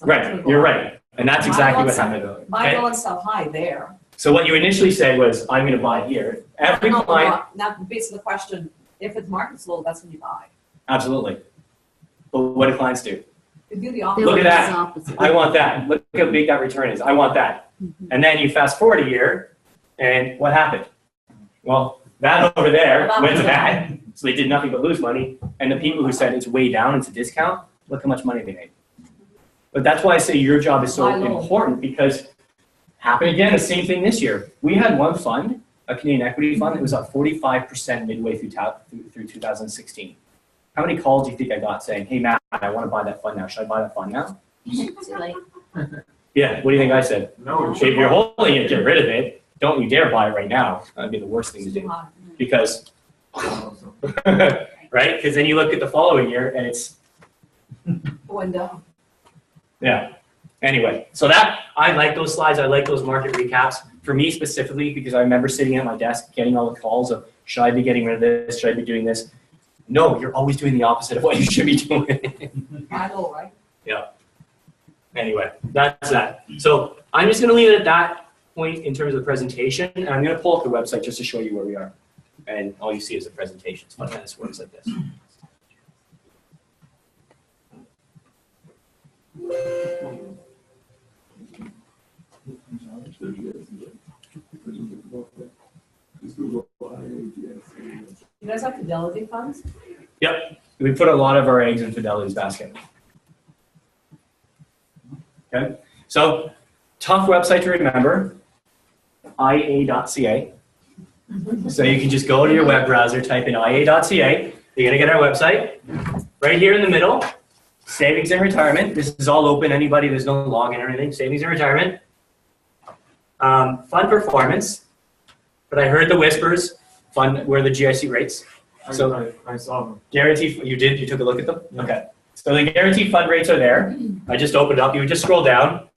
Right, you're right. And that's exactly what happened. Buy Okay? low and sell high there. So what you initially said was, I'm going to buy here. Every No, client, now, based on the question, if it's market's low, that's when you buy. absolutely. But what do clients do? You do the They opposite. Look at were that. the opposite. I want that. Look how big that return is. I want that. And then you fast forward a year, and what happened? Well, that over there went to that, so they did nothing but lose money. And the people who said it's way down, it's a discount, look how much money they made. But that's why I say your job is so Buy low. important, because happened again, the same thing this year. We had one fund, a Canadian equity fund, that was up 45% midway through 2016. How many calls do you think I got saying, hey, Matt, I want to buy that fund now. Should I buy that fund now? Too late. Yeah, what do you think I said? No, If you're holding it, get rid of it. Don't you dare buy it right now. That'd be the worst thing to It's too do. high. Because, right? Because then you look at the following year and it's, Going down. yeah. Anyway, so I like those slides. I like those market recaps. For me specifically, because I remember sitting at my desk getting all the calls of, should I be getting rid of this? Should I be doing this? No, you're always doing the opposite of what you should be doing. Buy low, right? Yeah. Anyway, that's that. So I'm just going to leave it at that point in terms of the presentation. And I'm going to pull up the website just to show you where we are. And all you see is the presentation. It's funny how this works like this. You guys have fidelity funds? Yep. We put a lot of our eggs in Fidelity's basket. Okay. So tough website to remember, ia.ca. So you can just go to your web browser, type in ia.ca. You're going to get our website. Right here in the middle, savings and retirement. This is all open. Anybody, there's no login or anything. Savings and retirement. Fund performance. But I heard the whispers. Fund, where are the GIC rates? So I saw them. guaranteed, you did? You took a look at them? Okay. So the guaranteed fund rates are there. I just opened it up. You would just scroll down.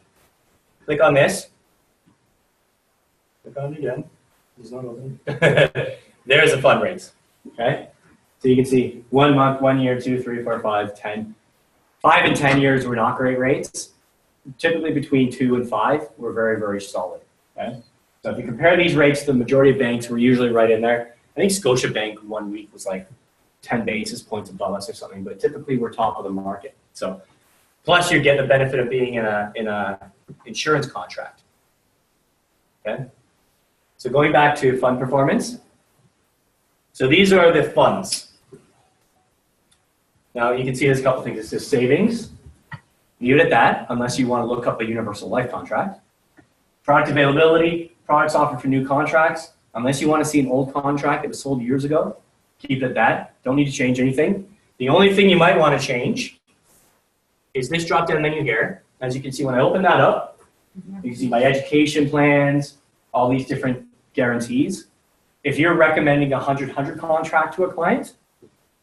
Click on this. Click on it again. It's not open. There's the fund rates. Okay. So you can see 1 month, 1 year, 2, 3, 4, 5, 10. 5 and 10 years were not great rates. Typically between 2 and 5 were very, very solid. Okay. So if you compare these rates, the majority of banks were usually right in there. I think Scotiabank 1 week was like 10 basis points above us or something, but typically we're top of the market. So plus you get the benefit of being in a insurance contract. Okay. So going back to fund performance. So these are the funds. Now you can see there's a couple things. It says savings. Leave it at that, unless you want to look up a universal life contract. Product availability, products offered for new contracts. Unless you want to see an old contract that was sold years ago, keep it at that. Don't need to change anything. The only thing you might want to change is this drop-down menu here. As you can see, when I open that up, you can see my education plans, all these different guarantees. If you're recommending a 100-100 contract to a client,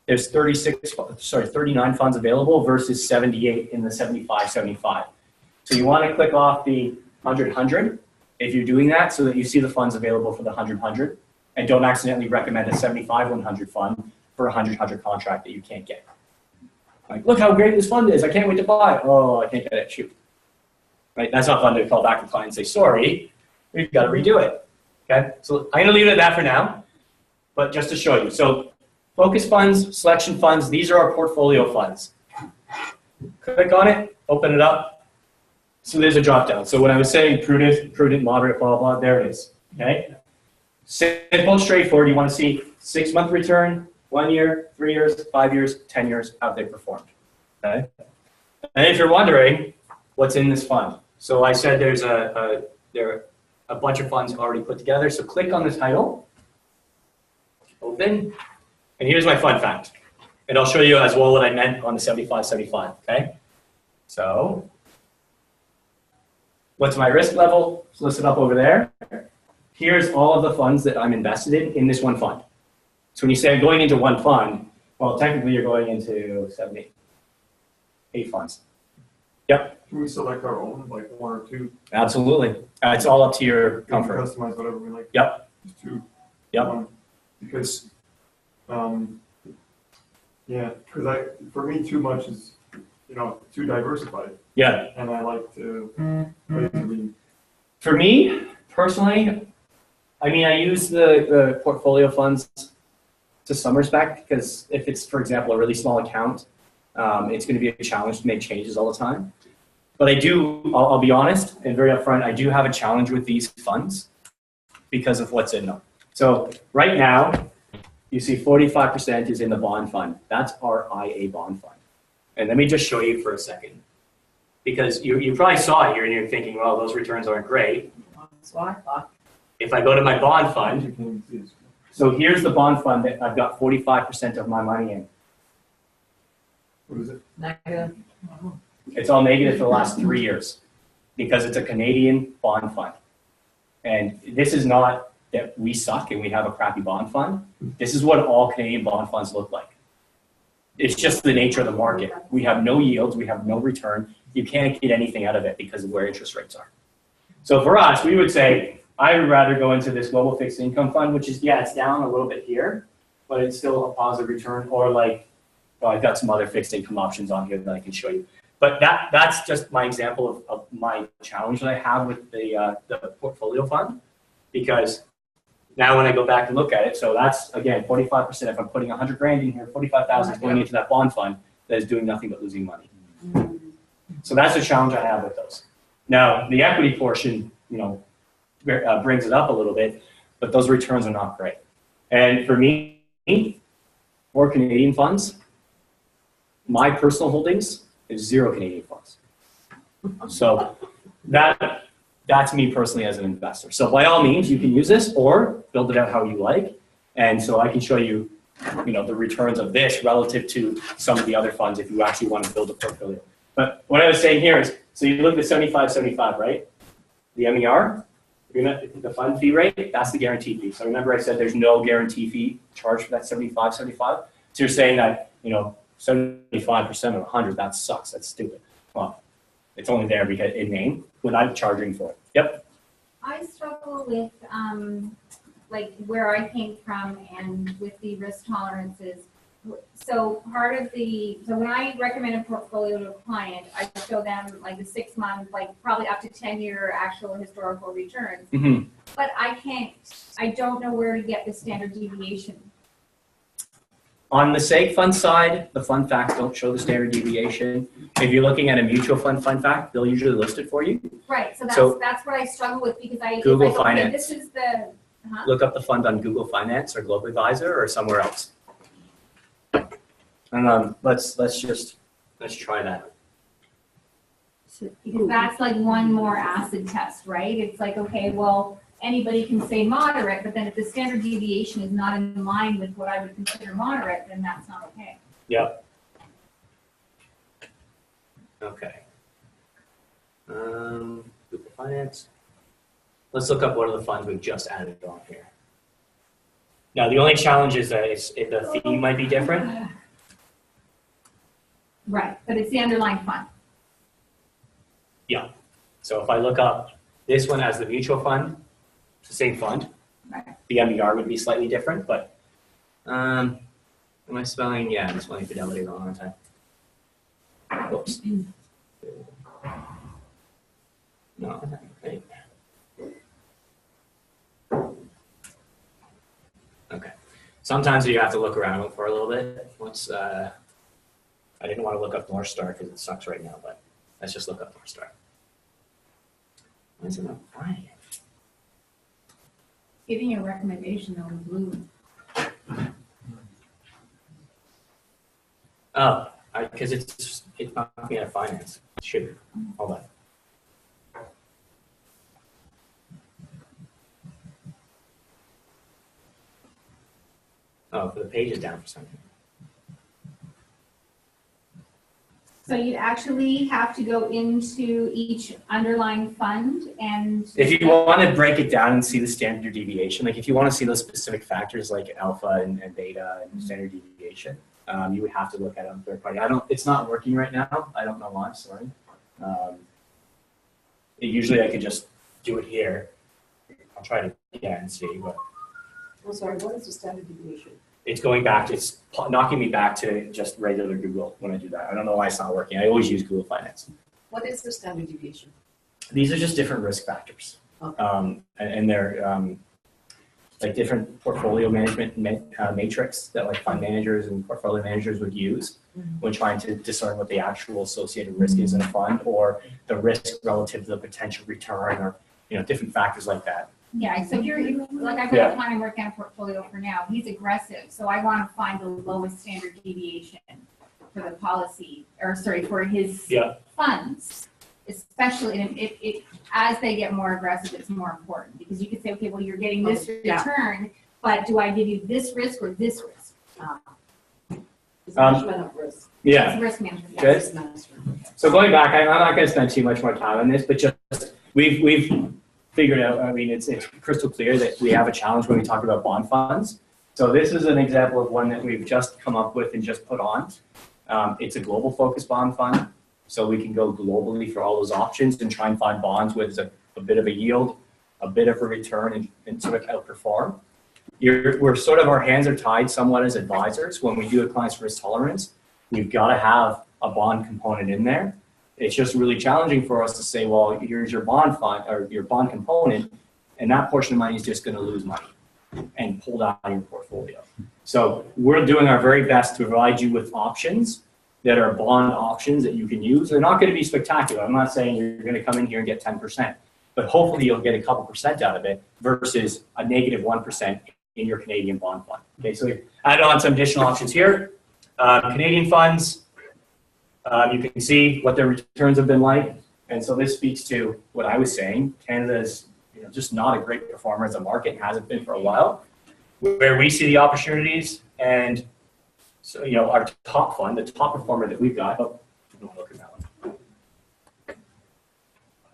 there's 39 funds available versus 78 in the 75-75. So you want to click off the 100-100 if you're doing that so that you see the funds available for the 100-100 and don't accidentally recommend a 75-100 fund for a 100-100 contract that you can't get. Like, look how great this fund is. I can't wait to buy it. Oh, I can't get it. Shoot. Right? That's not fun to call back the client and say, sorry, we've got to redo it. Okay? So I'm going to leave it at that for now, but just to show you. So focus funds, selection funds, these are our portfolio funds. Click on it, open it up. So there's a drop down. So when I was saying prudent, moderate, blah, blah, there it is. Okay? Simple, straightforward. You want to see 6-month return, 1 year, 3 years, 5 years, 10 years, how they performed. Okay? And if you're wondering what's in this fund, so I said there are a bunch of funds already put together. So click on the title, open, and here's my fun fact. And I'll show you as well what I meant on the 75-75. Okay? So what's my risk level? It's listed up over there. Here's all of the funds that I'm invested in this one fund. So when you say I'm going into one fund, well, technically you're going into 8 funds. Yep. Can we select our own, like 1 or 2? Absolutely. It's all up to your We can comfort. customize whatever we like. Yep. Just 2. Yep. Because, yeah, because for me, too much is, too diversified. Yeah. And I like to be. For me, personally, I mean, I use the portfolio funds to some respect because if it's, for example, a really small account, it's going to be a challenge to make changes all the time. But I'll be honest and very upfront, I do have a challenge with these funds because of what's in them. So right now, you see 45% is in the bond fund. That's our IA bond fund. And let me just show you for a second. Because you probably saw it here and you're thinking, well, those returns aren't great. That's what I thought. If I go to my bond fund, so here's the bond fund that I've got 45% of my money in. What is it? Negative. It's all negative for the last 3 years because it's a Canadian bond fund. And this is not that we suck and we have a crappy bond fund. This is what all Canadian bond funds look like. It's just the nature of the market. We have no yields, we have no return. You can't get anything out of it because of where interest rates are. So for us, we would say, I would rather go into this global fixed income fund, which is, yeah, it's down a little bit here, but it's still a positive return. Or like, well, I've got some other fixed income options on here that I can show you. But that's just my example of my challenge that I have with the portfolio fund. Because now when I go back and look at it, so that's, again, 45%. If I'm putting 100 grand in here, 45,000 is going into that bond fund that is doing nothing but losing money. So that's the challenge I have with those. Now, the equity portion, brings it up a little bit, but those returns are not great. And for me, for Canadian funds, my personal holdings is 0 Canadian funds. So that's me personally as an investor. So by all means, you can use this or build it out how you like. And so I can show you, the returns of this relative to some of the other funds if you actually want to build a portfolio. But what I was saying here is, so you look at 75-75, right? The MER, the fund fee rate, that's the guarantee fee. So remember I said there's no guarantee fee charged for that 75-75. So you're saying that, 75% of 100, that sucks, that's stupid. Well, it's only there because in name when I'm charging for it. Yep. I struggle with where I came from and with the risk tolerances. So when I recommend a portfolio to a client, I show them like the 6 month, probably up to 10-year actual historical returns. Mm-hmm. But I don't know where to get the standard deviation. On the SEG fund side, the fund facts don't show the standard deviation. If you're looking at a mutual fund fact, they'll usually list it for you. Right, so that's what I struggle with because Google Finance. This is the, Look up the fund on Google Finance or Global Advisor or somewhere else. And let's try that. because that's like one more acid test, right? It's like, okay, well, anybody can say moderate, but then if the standard deviation is not in line with what I would consider moderate, then that's not okay. Yep. Okay. Google Finance. Let's look up one of the funds we've just added on here. Now, the only challenge is that the fee might be different. Right, but it's the underlying fund. Yeah. So if I look up this one as the mutual fund, it's the same fund. Right. The MER would be slightly different, but am I spelling? Yeah, I'm spelling Fidelity wrong, aren't I? Oops. No, right. Okay. Sometimes you have to look around for a little bit. I didn't want to look up North Star because it sucks right now, but let's just look up North Star. Why is it not finding it? Giving you a recommendation though in blue. Oh, because it's not me at finance. It should. Hold on. Oh, the page is down for something. So you actually have to go into each underlying fund and. If you want to break it down and see the standard deviation, like if you want to see those specific factors like alpha and beta and standard deviation, you would have to look at it on third party. It's not working right now. I don't know why, sorry. Usually I could just do it here. I'll try to again and see, but. I'm sorry, what is the standard deviation? It's going back, it's knocking me back to just regular Google when I do that. I don't know why it's not working. I always use Google Finance. What is the standard deviation? These are just different risk factors. Okay. And they're like different portfolio management matrix that like fund managers and portfolio managers would use when trying to discern what the actual associated risk is in a fund or the risk relative to the potential return or different factors like that. Yeah, so you're, like I've got a client I'm working on a portfolio for now, he's aggressive, so I want to find the lowest standard deviation for the policy, or sorry, for his funds. Especially, and it as they get more aggressive, it's more important, because you could say, okay, well, you're getting this return, but do I give you this risk or this risk? It's management of risk. Yeah. It's risk management. Good. Risk management. So going back, I'm not going to spend too much more time on this, but just we've figured out, I mean, it's crystal clear that we have a challenge when we talk about bond funds. So this is an example of one that we've just come up with and just put on. It's a global focused bond fund. So we can go globally for all those options and try and find bonds with a bit of a yield, a bit of a return, and sort of outperform. We're sort of, our hands are tied somewhat as advisors. When we do a client's risk tolerance, we've got to have a bond component in there. It's just really challenging for us to say, well, here's your bond fund or your bond component, and that portion of money is just going to lose money and pull down your portfolio. So we're doing our very best to provide you with options that are bond options that you can use. They're not going to be spectacular. I'm not saying you're going to come in here and get 10%, but hopefully you'll get a couple percent out of it versus a negative 1% in your Canadian bond fund. Okay, so we've added on some additional options here. Canadian funds, you can see what their returns have been like. And so this speaks to what I was saying. Canada is just not a great performer as a market, hasn't been for a while. Where we see the opportunities, and so our top fund, the top performer that we've got, don't look at that one.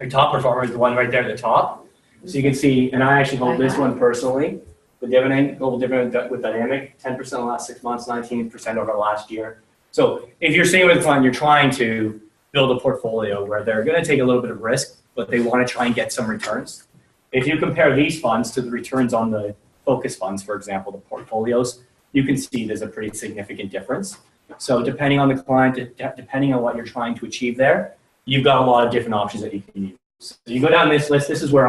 Our top performer is the one right there at the top. So you can see, and I actually hold this one personally, the dividend, global dividend with dynamic, 10% in the last 6 months, 19% over the last year. So if you're sitting with a fund, you're trying to build a portfolio where they're going to take a little bit of risk, but they want to try and get some returns. If you compare these funds to the returns on the focus funds, for example, the portfolios, you can see there's a pretty significant difference. So depending on the client, depending on what you're trying to achieve there, you've got a lot of different options that you can use. So you go down this list, this is where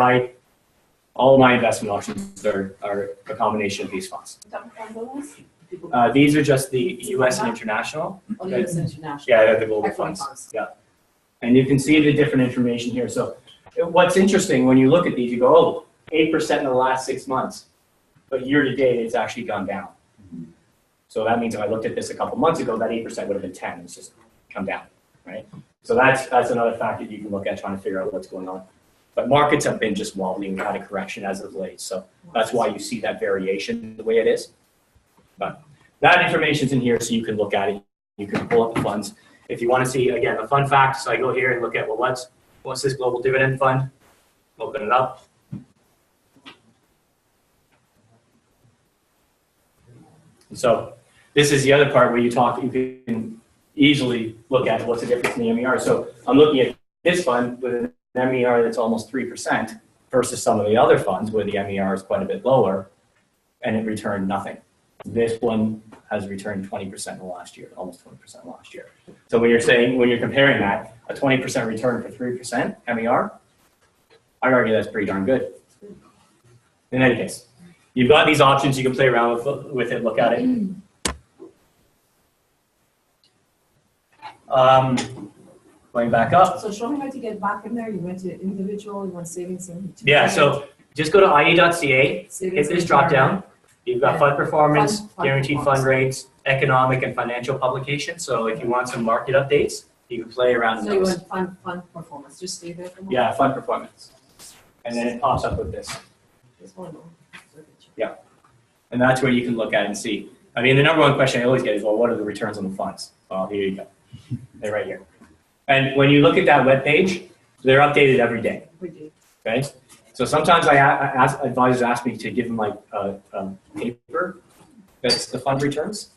all of my investment options are a combination of these funds. These are just the US and international. Oh, US international. Yeah, they're the global funds. Yeah. And you can see the different information here. So what's interesting when you look at these, you go, oh, 8% in the last 6 months. But year to date, it's actually gone down. So that means if I looked at this a couple months ago, that 8% would have been 10. It's just come down, right? So that's another factor you can look at trying to figure out what's going on. But markets have been just wobbly. We've had a correction as of late. So that's why you see that variation the way it is. But that information's in here so you can look at it. You can pull up the funds. If you want to see, again, the fun facts, so I go here and look at, well, what's this global dividend fund? Open it up. So this is the other part where you can easily look at what's the difference in the MER. So I'm looking at this fund with an MER that's almost 3% versus some of the other funds where the MER is quite a bit lower and it returned nothing. This one has returned 20% in the last year, almost 20% last year. So when you're comparing that, a 20% return for 3% MER, I'd argue that's pretty darn good. In any case, you've got these options, you can play around with it, look at it. Going back up. So show me how to get back in there. You went to individual, you went savings and. Yeah, so just go to ia.ca, hit this drop down. You've got fund performance, guaranteed fund rates, economic and financial publications. So if you want some market updates, you can play around So you those. went fund performance, just stay there for a moment. Yeah, fund performance. And then it pops up with this. Just one more. And that's where you can look at and see. I mean, the number one question I always get is, well, what are the returns on the funds? Well, here you go. They're right here. And when you look at that web page, they're updated every day. Okay? So sometimes advisors ask me to give them like a paper that's the fund returns.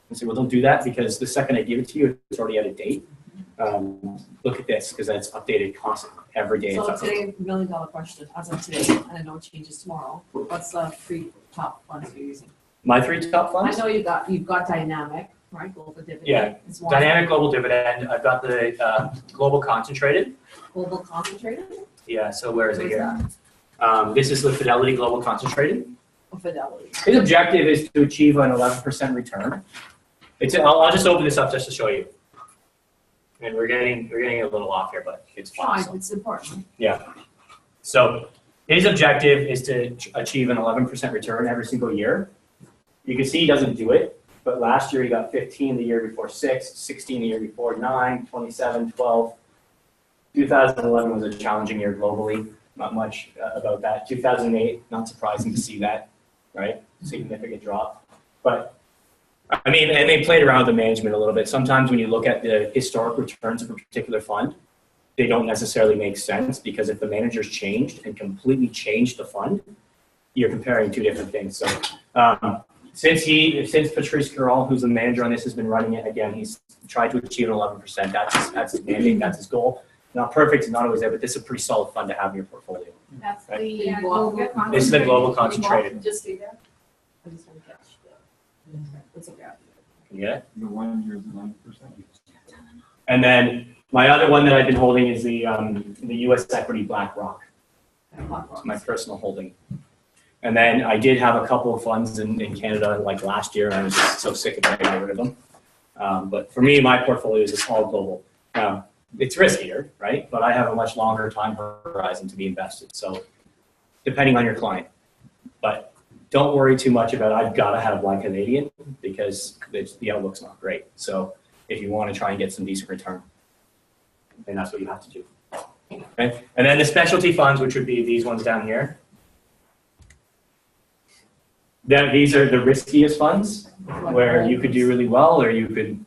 And say, well, don't do that because the second I give it to you, it's already out of date. Look at this because that's updated constantly every day. So it's today, $1 million question, as of today, and I know it changes tomorrow. What's the three top funds you're using? My 3 top I funds? know you've got dynamic, right? Global dividend. Yeah, It's one. Dynamic Global Dividend. I've got the Global Concentrated. Global concentrated? Yeah, so where is it Where's here? that? This is the Fidelity Global Concentrated. Oh, Fidelity. His objective is to achieve an 11% return. I'll just open this up just to show you. And we're getting a little off here, but it's fine. Fine, it's important. Yeah. So his objective is to achieve an 11% return every single year. You can see he doesn't do it, but last year he got 15, the year before 6, 16 the year before 9, 27, 12. 2011 was a challenging year globally. Not much about that. 2008, not surprising to see that, right? Significant drop. But I mean, and they played around with the management a little bit. Sometimes when you look at the historic returns of a particular fund, they don't necessarily make sense because if the manager's changed and completely changed the fund, you're comparing 2 different things. So since Patrice Carroll, who's the manager on this, has been running it, again, he's tried to achieve an 11%. That's his mandate, that's his goal. Not perfect, it's not always there, but this is a pretty solid fund to have in your portfolio. That's Right. the Global This is the Global Concentrated. Just stay there. I just want to catch it's okay. Can you get it? The 1 year is 9%. And then my other one that I've been holding is the U.S. equity BlackRock. It's my personal holding. And then I did have a couple of funds in Canada like last year, and I was so sick of it, I got rid of them. But for me, my portfolio is all global. Now, it's riskier, right? But I have a much longer time horizon to be invested. So depending on your client. But don't worry too much about I've got to have one Canadian because the outlook's not great. So if you want to try and get some decent return, then that's what you have to do. Okay? And then the specialty funds, which would be these ones down here. These are the riskiest funds where you could do really well or you could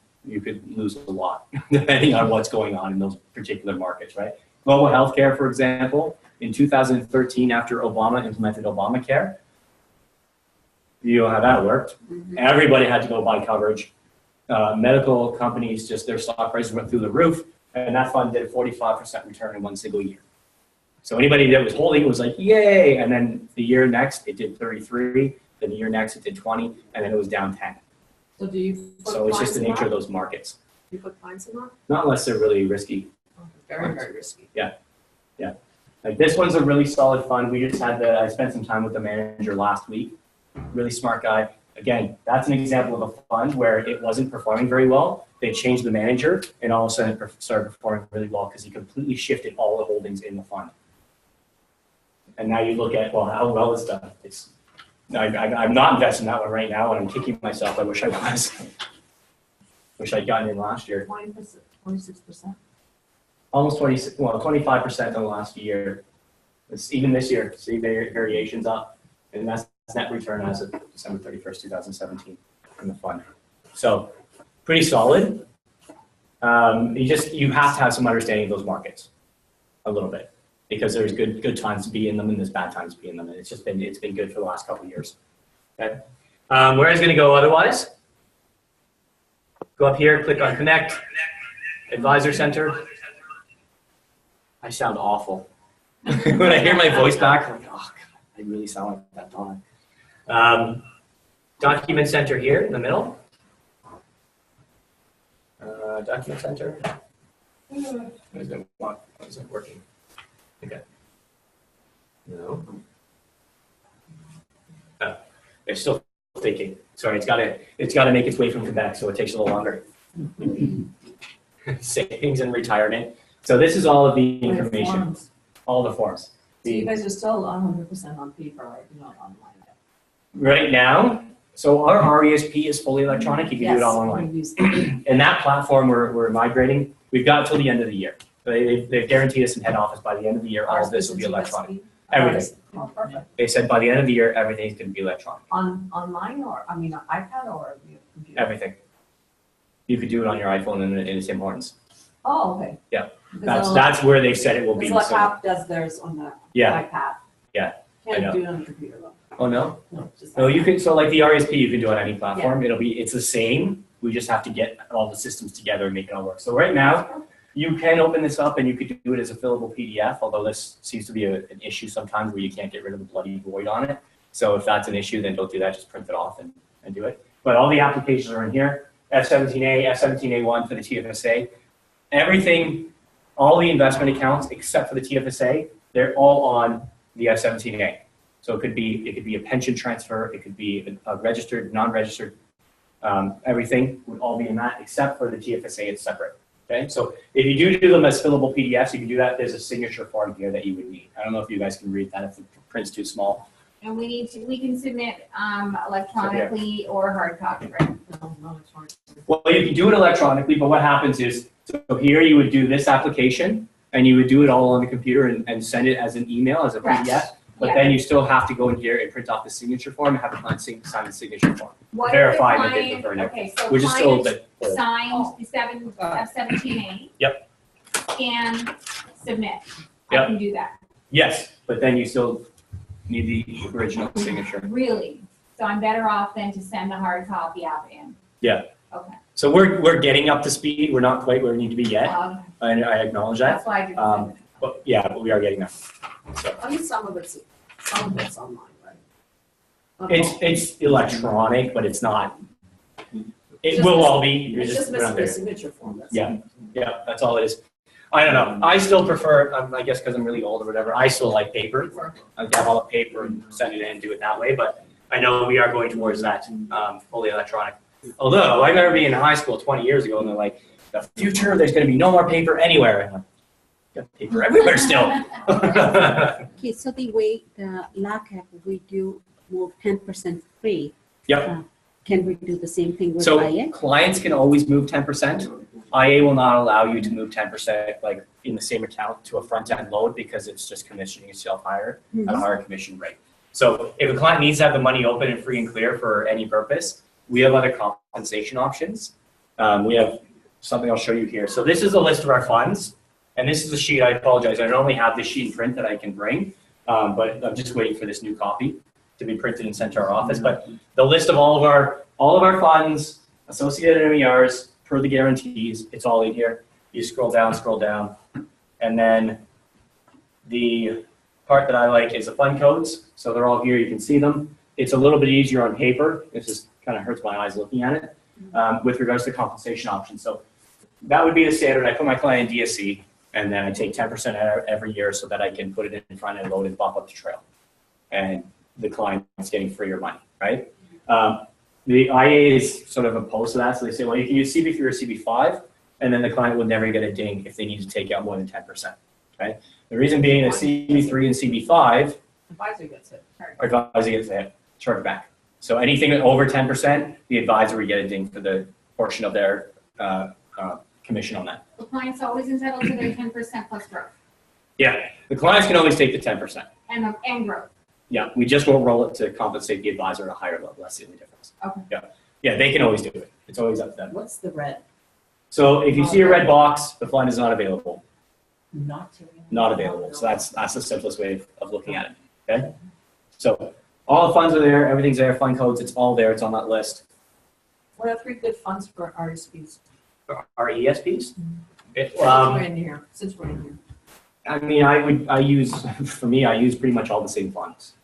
lose a lot depending on what's going on in those particular markets, right? Global healthcare, for example, in 2013 after Obama implemented Obamacare, you know how that worked. Everybody had to go buy coverage. Medical companies, just their stock prices went through the roof, and that fund did a 45% return in one single year. So anybody that was holding it was like, yay! And then the year next, it did 33. Then the year next, it did 20, and then it was down 10. So do you put So it's just the clients in nature of that? those markets. Do you put clients in that? Not unless they're really risky. Very, very risky. Like this one's a really solid fund. We just I spent some time with the manager last week. Really smart guy. Again, that's an example of a fund where it wasn't performing very well. They changed the manager and all of a sudden it started performing really well because he completely shifted all the holdings in the fund. And now you look at, well, how well it's done. I'm not investing in that one right now and I'm kicking myself. I wish I was. Wish I'd gotten in last year. 20%, 26%. Almost 25% in the last year. Even this year, see variations up. And that's net return as of December 31st, 2017 in the fund. So pretty solid. You have to have some understanding of those markets a little bit because there's good times to be in them and there's bad times to be in them. And it's been good for the last couple of years. Okay. Where is it going to go otherwise? Go up here, click on Connect, Advisor Center. I sound awful. When I hear my voice back, I'm like, oh, God, I really sound like that, don't I? Document Center here in the middle. Document Center. What is it want? What is it working? Okay. No. Oh, it's still thinking. Sorry, it's got to make its way from Quebec, so it takes a little longer. Savings and retirement. So this is all of the information, all the forms. So you guys are still 100% on paper, right? You're not online yet. Right now, so our RESP is fully electronic. You can do it all online. And that platform we're migrating, we've got till the end of the year. They've guaranteed us in head office by the end of the year, all of this will be electronic. Everything. Oh, perfect. They said by the end of the year, everything's going to be electronic. Online or, I mean, on iPad or your computer? Everything. You could do it on your iPhone in Tim Hortons. Oh, okay. Yeah. Because That's where they said it will be. Because So- app does theirs on the Yeah. iPad. Yeah, I know. Can't do it on the computer though. Oh, no? No, just No, you iPad. can, so like the RSP, you can do it on any platform. It's the same. We just have to get all the systems together and make it all work. So right now, you can open this up and you could do it as a fillable PDF, although this seems to be an issue sometimes where you can't get rid of the bloody void on it. So if that's an issue, then don't do that, just print it off and do it. But all the applications are in here, F17A, F17A1 for the TFSA. Everything, all the investment accounts except for the TFSA, they're all on the F17A. So it could be a pension transfer, it could be a registered, non-registered, everything would all be in that except for the TFSA, it's separate. Okay, so if you do them as fillable PDFs, you can do that. There's a signature form here that you would need. I don't know if you guys can read that if the print's too small. And we can submit electronically or hard copy, right? No, not electronic. Well, you can do it electronically, but what happens is, so here you would do this application and you would do it all on the computer and send it as an email, as a Correct. PDF. But Yeah. then you still have to go in here and print off the signature form and have the client sign the signature form. What if the Verify that they client- prefer it. Okay, so Which is still a client bit old. signed the F17A. Yep. And submit. I Yep. can do that. Yes, but then you still need the original signature. Really? So I'm better off than to send the hard copy app in? Yeah. Okay. So we're getting up to speed. We're not quite where we need to be yet. Well, I acknowledge that. that's why I did Um, send it. But yeah, but we are getting there. So At least some of it's online, right? Not it's electronic, but it's not. It Just will miss- all be. You're It's just we're missing not the there. signature form, that's Yeah. it. Yeah, that's all it is. I don't know. I still prefer. I guess because I'm really old or whatever. I still like paper. I have all the paper and send it in and do it that way. But I know we are going towards that fully electronic. Although I remember being in high school 20 years ago, and they're like, "The future, there's going to be no more paper anywhere." And I'm like, got paper everywhere still. Okay, so the way the lock app, we do move 10% free. Yep. Can we do the same thing with So IA? clients can always move 10%. IA will not allow you to move 10% like in the same account to a front end load because it's just commissioning yourself higher at a higher commission rate. So if a client needs to have the money open and free and clear for any purpose, we have other compensation options. We have something I'll show you here. So this is a list of our funds, and this is a sheet. I apologize. I don't only have this sheet in print that I can bring, but I'm just waiting for this new copy to be printed and sent to our office. But the list of all of our funds, associated MERs, per the guarantees, it's all in here. You scroll down, and then the part that I like is the fund codes. So they're all here. You can see them. It's a little bit easier on paper. It just kind of hurts my eyes looking at it with regards to compensation options. So that would be the standard. I put my client in DSC, and then I take 10% every year so that I can put it in front and load and bump up the trail. And the client is getting freer money, right? The IA is sort of opposed to that. So they say, well, you can use CB3 or CB5, and then the client will never get a ding if they need to take out more than 10%, okay? The reason being that CB3 and CB5 Advisor gets it. our advisor gets that charged back. So anything over 10%, the advisor would get a ding for the portion of their commission on that. The client's always entitled to their 10% plus growth Yeah, the clients can always take the 10%. and growth. Yeah, we just won't roll it to compensate the advisor at a higher level. That's the only difference. Okay. Yeah, they can always do it. It's always up to them. What's the red? So if you see a red box, the fund is not available. Not Not available. So that's the simplest way of looking at it. Okay. So All the funds are there, everything's there, fund codes, it's all there, it's on that list. What are 3 good funds for RSPs? Our ESPs? Since we're in here, I mean, I use pretty much all the same funds.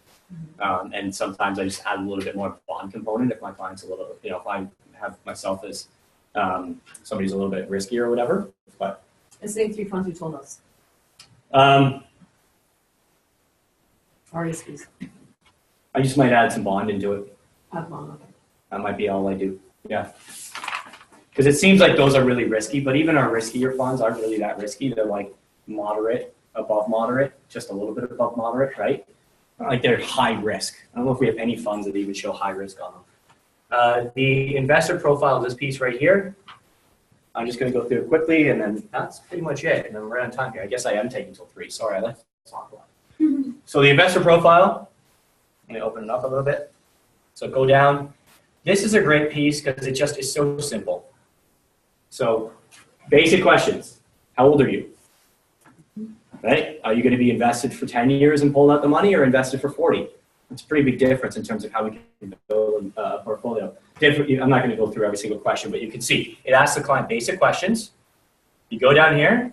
And sometimes I just add a little bit more bond component if my client's a little, if I have myself as somebody's a little bit riskier or whatever, but. The same 3 funds you told us, RSPs. I just might add some bond into it. Add bond, okay. That might be all I do, yeah. Because it seems like those are really risky, but even our riskier funds aren't really that risky. They're like moderate, above moderate, just a little bit above moderate, right? Like they're high risk. I don't know if we have any funds that even show high risk on them. The investor profile of this piece right here, I'm just going to go through it quickly, and then that's pretty much it. And then we're out of time here. I guess I am taking till 3. Sorry, I left to talk a lot. So the investor profile, let me open it up a little bit. So go down. This is a great piece because it just is so simple. So basic questions. How old are you? Right? Are you going to be invested for 10 years and pull out the money, or invested for 40? It's a pretty big difference in terms of how we can build a portfolio. I'm not going to go through every single question, but you can see it asks the client basic questions. You go down here.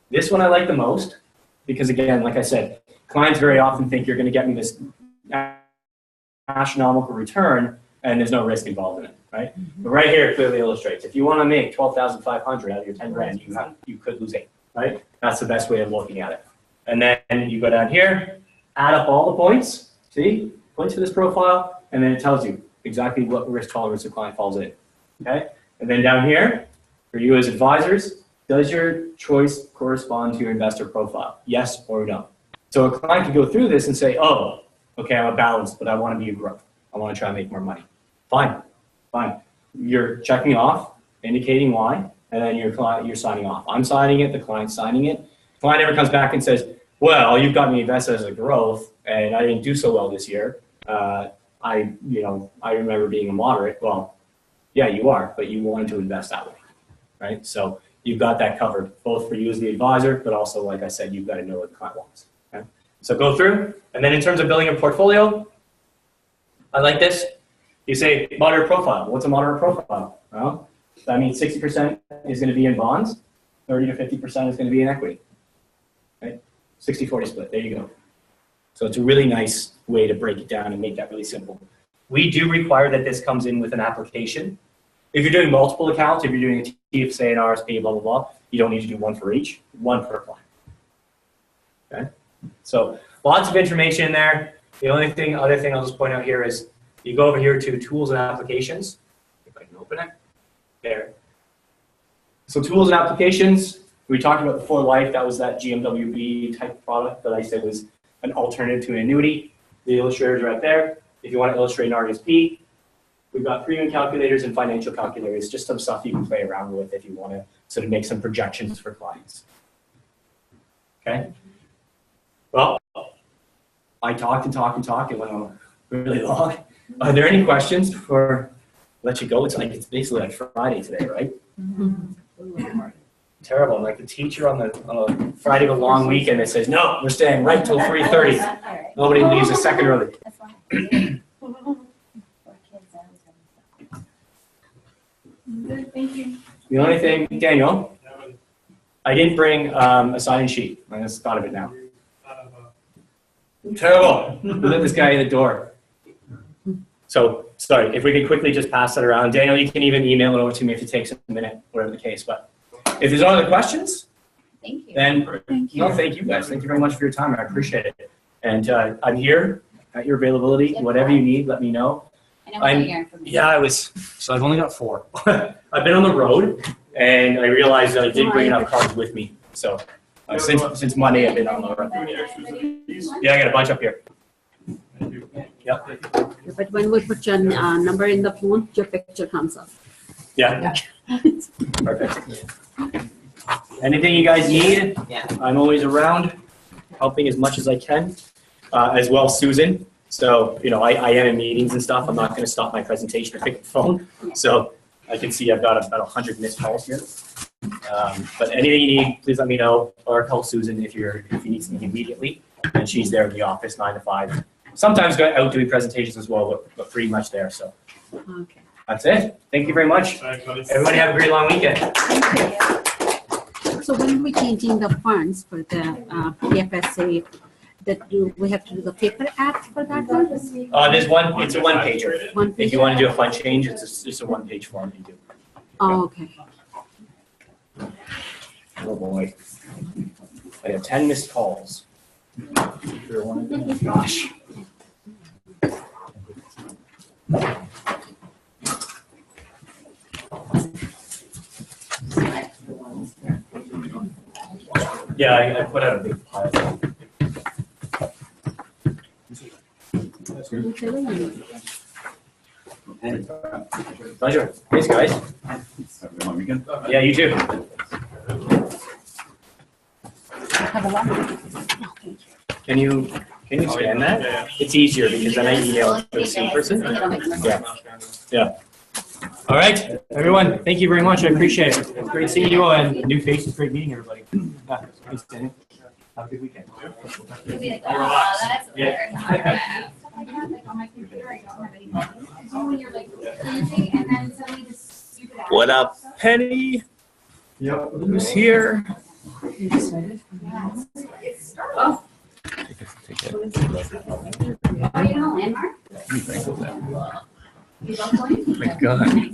This one I like the most because, again, like I said, clients very often think you're going to get me this astronomical return and there's no risk involved in it, right? But right here it clearly illustrates if you want to make $12,500 out of your 10 grand, you could lose 8, right? That's the best way of looking at it. And then you go down here, add up all the points, see, points for this profile, and then it tells you exactly what risk tolerance the client falls in, okay? And then down here, for you as advisors, does your choice correspond to your investor profile? Yes or no? So a client could go through this and say, oh, okay, I'm a balanced, but I want to be a growth. I want to try and make more money. Fine, fine. You're checking off, indicating why, and then you're signing off. I'm signing it, the client's signing it. The client never comes back and says, well, you've got me invested as a growth, and I didn't do so well this year. I remember being a moderate. Well, yeah, you are, but you wanted to invest that way, right? So you've got that covered, both for you as the advisor, but also, like I said, you've got to know what the client wants. Okay? So go through, and then in terms of building a portfolio, I like this. You say moderate profile. What's a moderate profile? Well, that means 60% is going to be in bonds, 30 to 50% is going to be in equity. Right? 60-40 split. There you go. So it's a really nice way to break it down and make that really simple. We do require that this comes in with an application. If you're doing multiple accounts, if you're doing a TFSA, an RSP, blah, blah, blah, you don't need to do one for each, one per client. Okay? So lots of information in there. The other thing I'll just point out here is you go over here to tools and applications. If I can open it. There. So tools and applications, we talked about the For Life. That was that GMWB type product that I said was an alternative to an annuity. The illustrators are right there. If you want to illustrate an RSP, we've got premium calculators and financial calculators, just some stuff you can play around with if you want to sort of make some projections for clients. Okay? Well, I talked and talked and talked. It went on really long. Are there any questions before I let you go? It's basically like Friday today, right? Terrible. I'm like the teacher on a Friday of a long weekend that says, no, we're staying right till 3:30. Nobody leaves a second early. Good, thank you. The only thing, Daniel, I didn't bring a sign-in sheet. I just thought of it now. Terrible. Let this guy in the door. So, sorry, if we could quickly just pass that around. Daniel, you can even email it over to me if it takes a minute, whatever the case. But if there's no other questions, Thank you. then thank you guys. Thank you very much for your time. I appreciate it. And I'm here at your availability. Yep. Whatever you need, let me know. I know we'll get your information. Yeah, so I've only got 4. I've been on the road, and I realized that I didn't bring enough cards with me. So since Monday, I've been on the road. Any extras of these? Yeah, I got a bunch up here. Thank you. Yep. But when we put your number in the phone, your picture comes up. Yeah. Perfect. Anything you guys need, Yeah. I'm always around, helping as much as I can. As well, Susan. So, I am in meetings and stuff. I'm not going to stop my presentation to pick up the phone. So I can see I've got about 100 missed calls here. But anything you need, please let me know, or call Susan if you need something immediately. And she's there in the office 9 to 5, sometimes go out doing presentations as well, but pretty much there. So Okay. that's it. Thank you very much. Thanks, buddy. Everybody have a great long weekend. So when we changing the funds for the PFSA, we have to do the paper app for that one? It's a one pager. One If page? you want to do a fund change, it's a one page form you do. Oh, okay. Oh boy. I have 10 missed calls. Gosh. Yeah, I put out a big pile. Pleasure. Thanks, guys. Yeah, you too. Have a lot. Can you scan that? Yeah. It's easier because then I email it to the same person. Yeah. All right, everyone, thank you very much. I appreciate it. It's great seeing you and new faces. Great meeting everybody. Yeah, thanks, Danny. Have a good weekend. You'll be like, oh, that's Yeah. weird. Stuff like that, like on my computer, I don't have any. Oh, when you're like printing and then suddenly just stupid. What up, Penny? Yep. Who's here? It's starting. Oh, you know, landmark? Oh You love going? my God.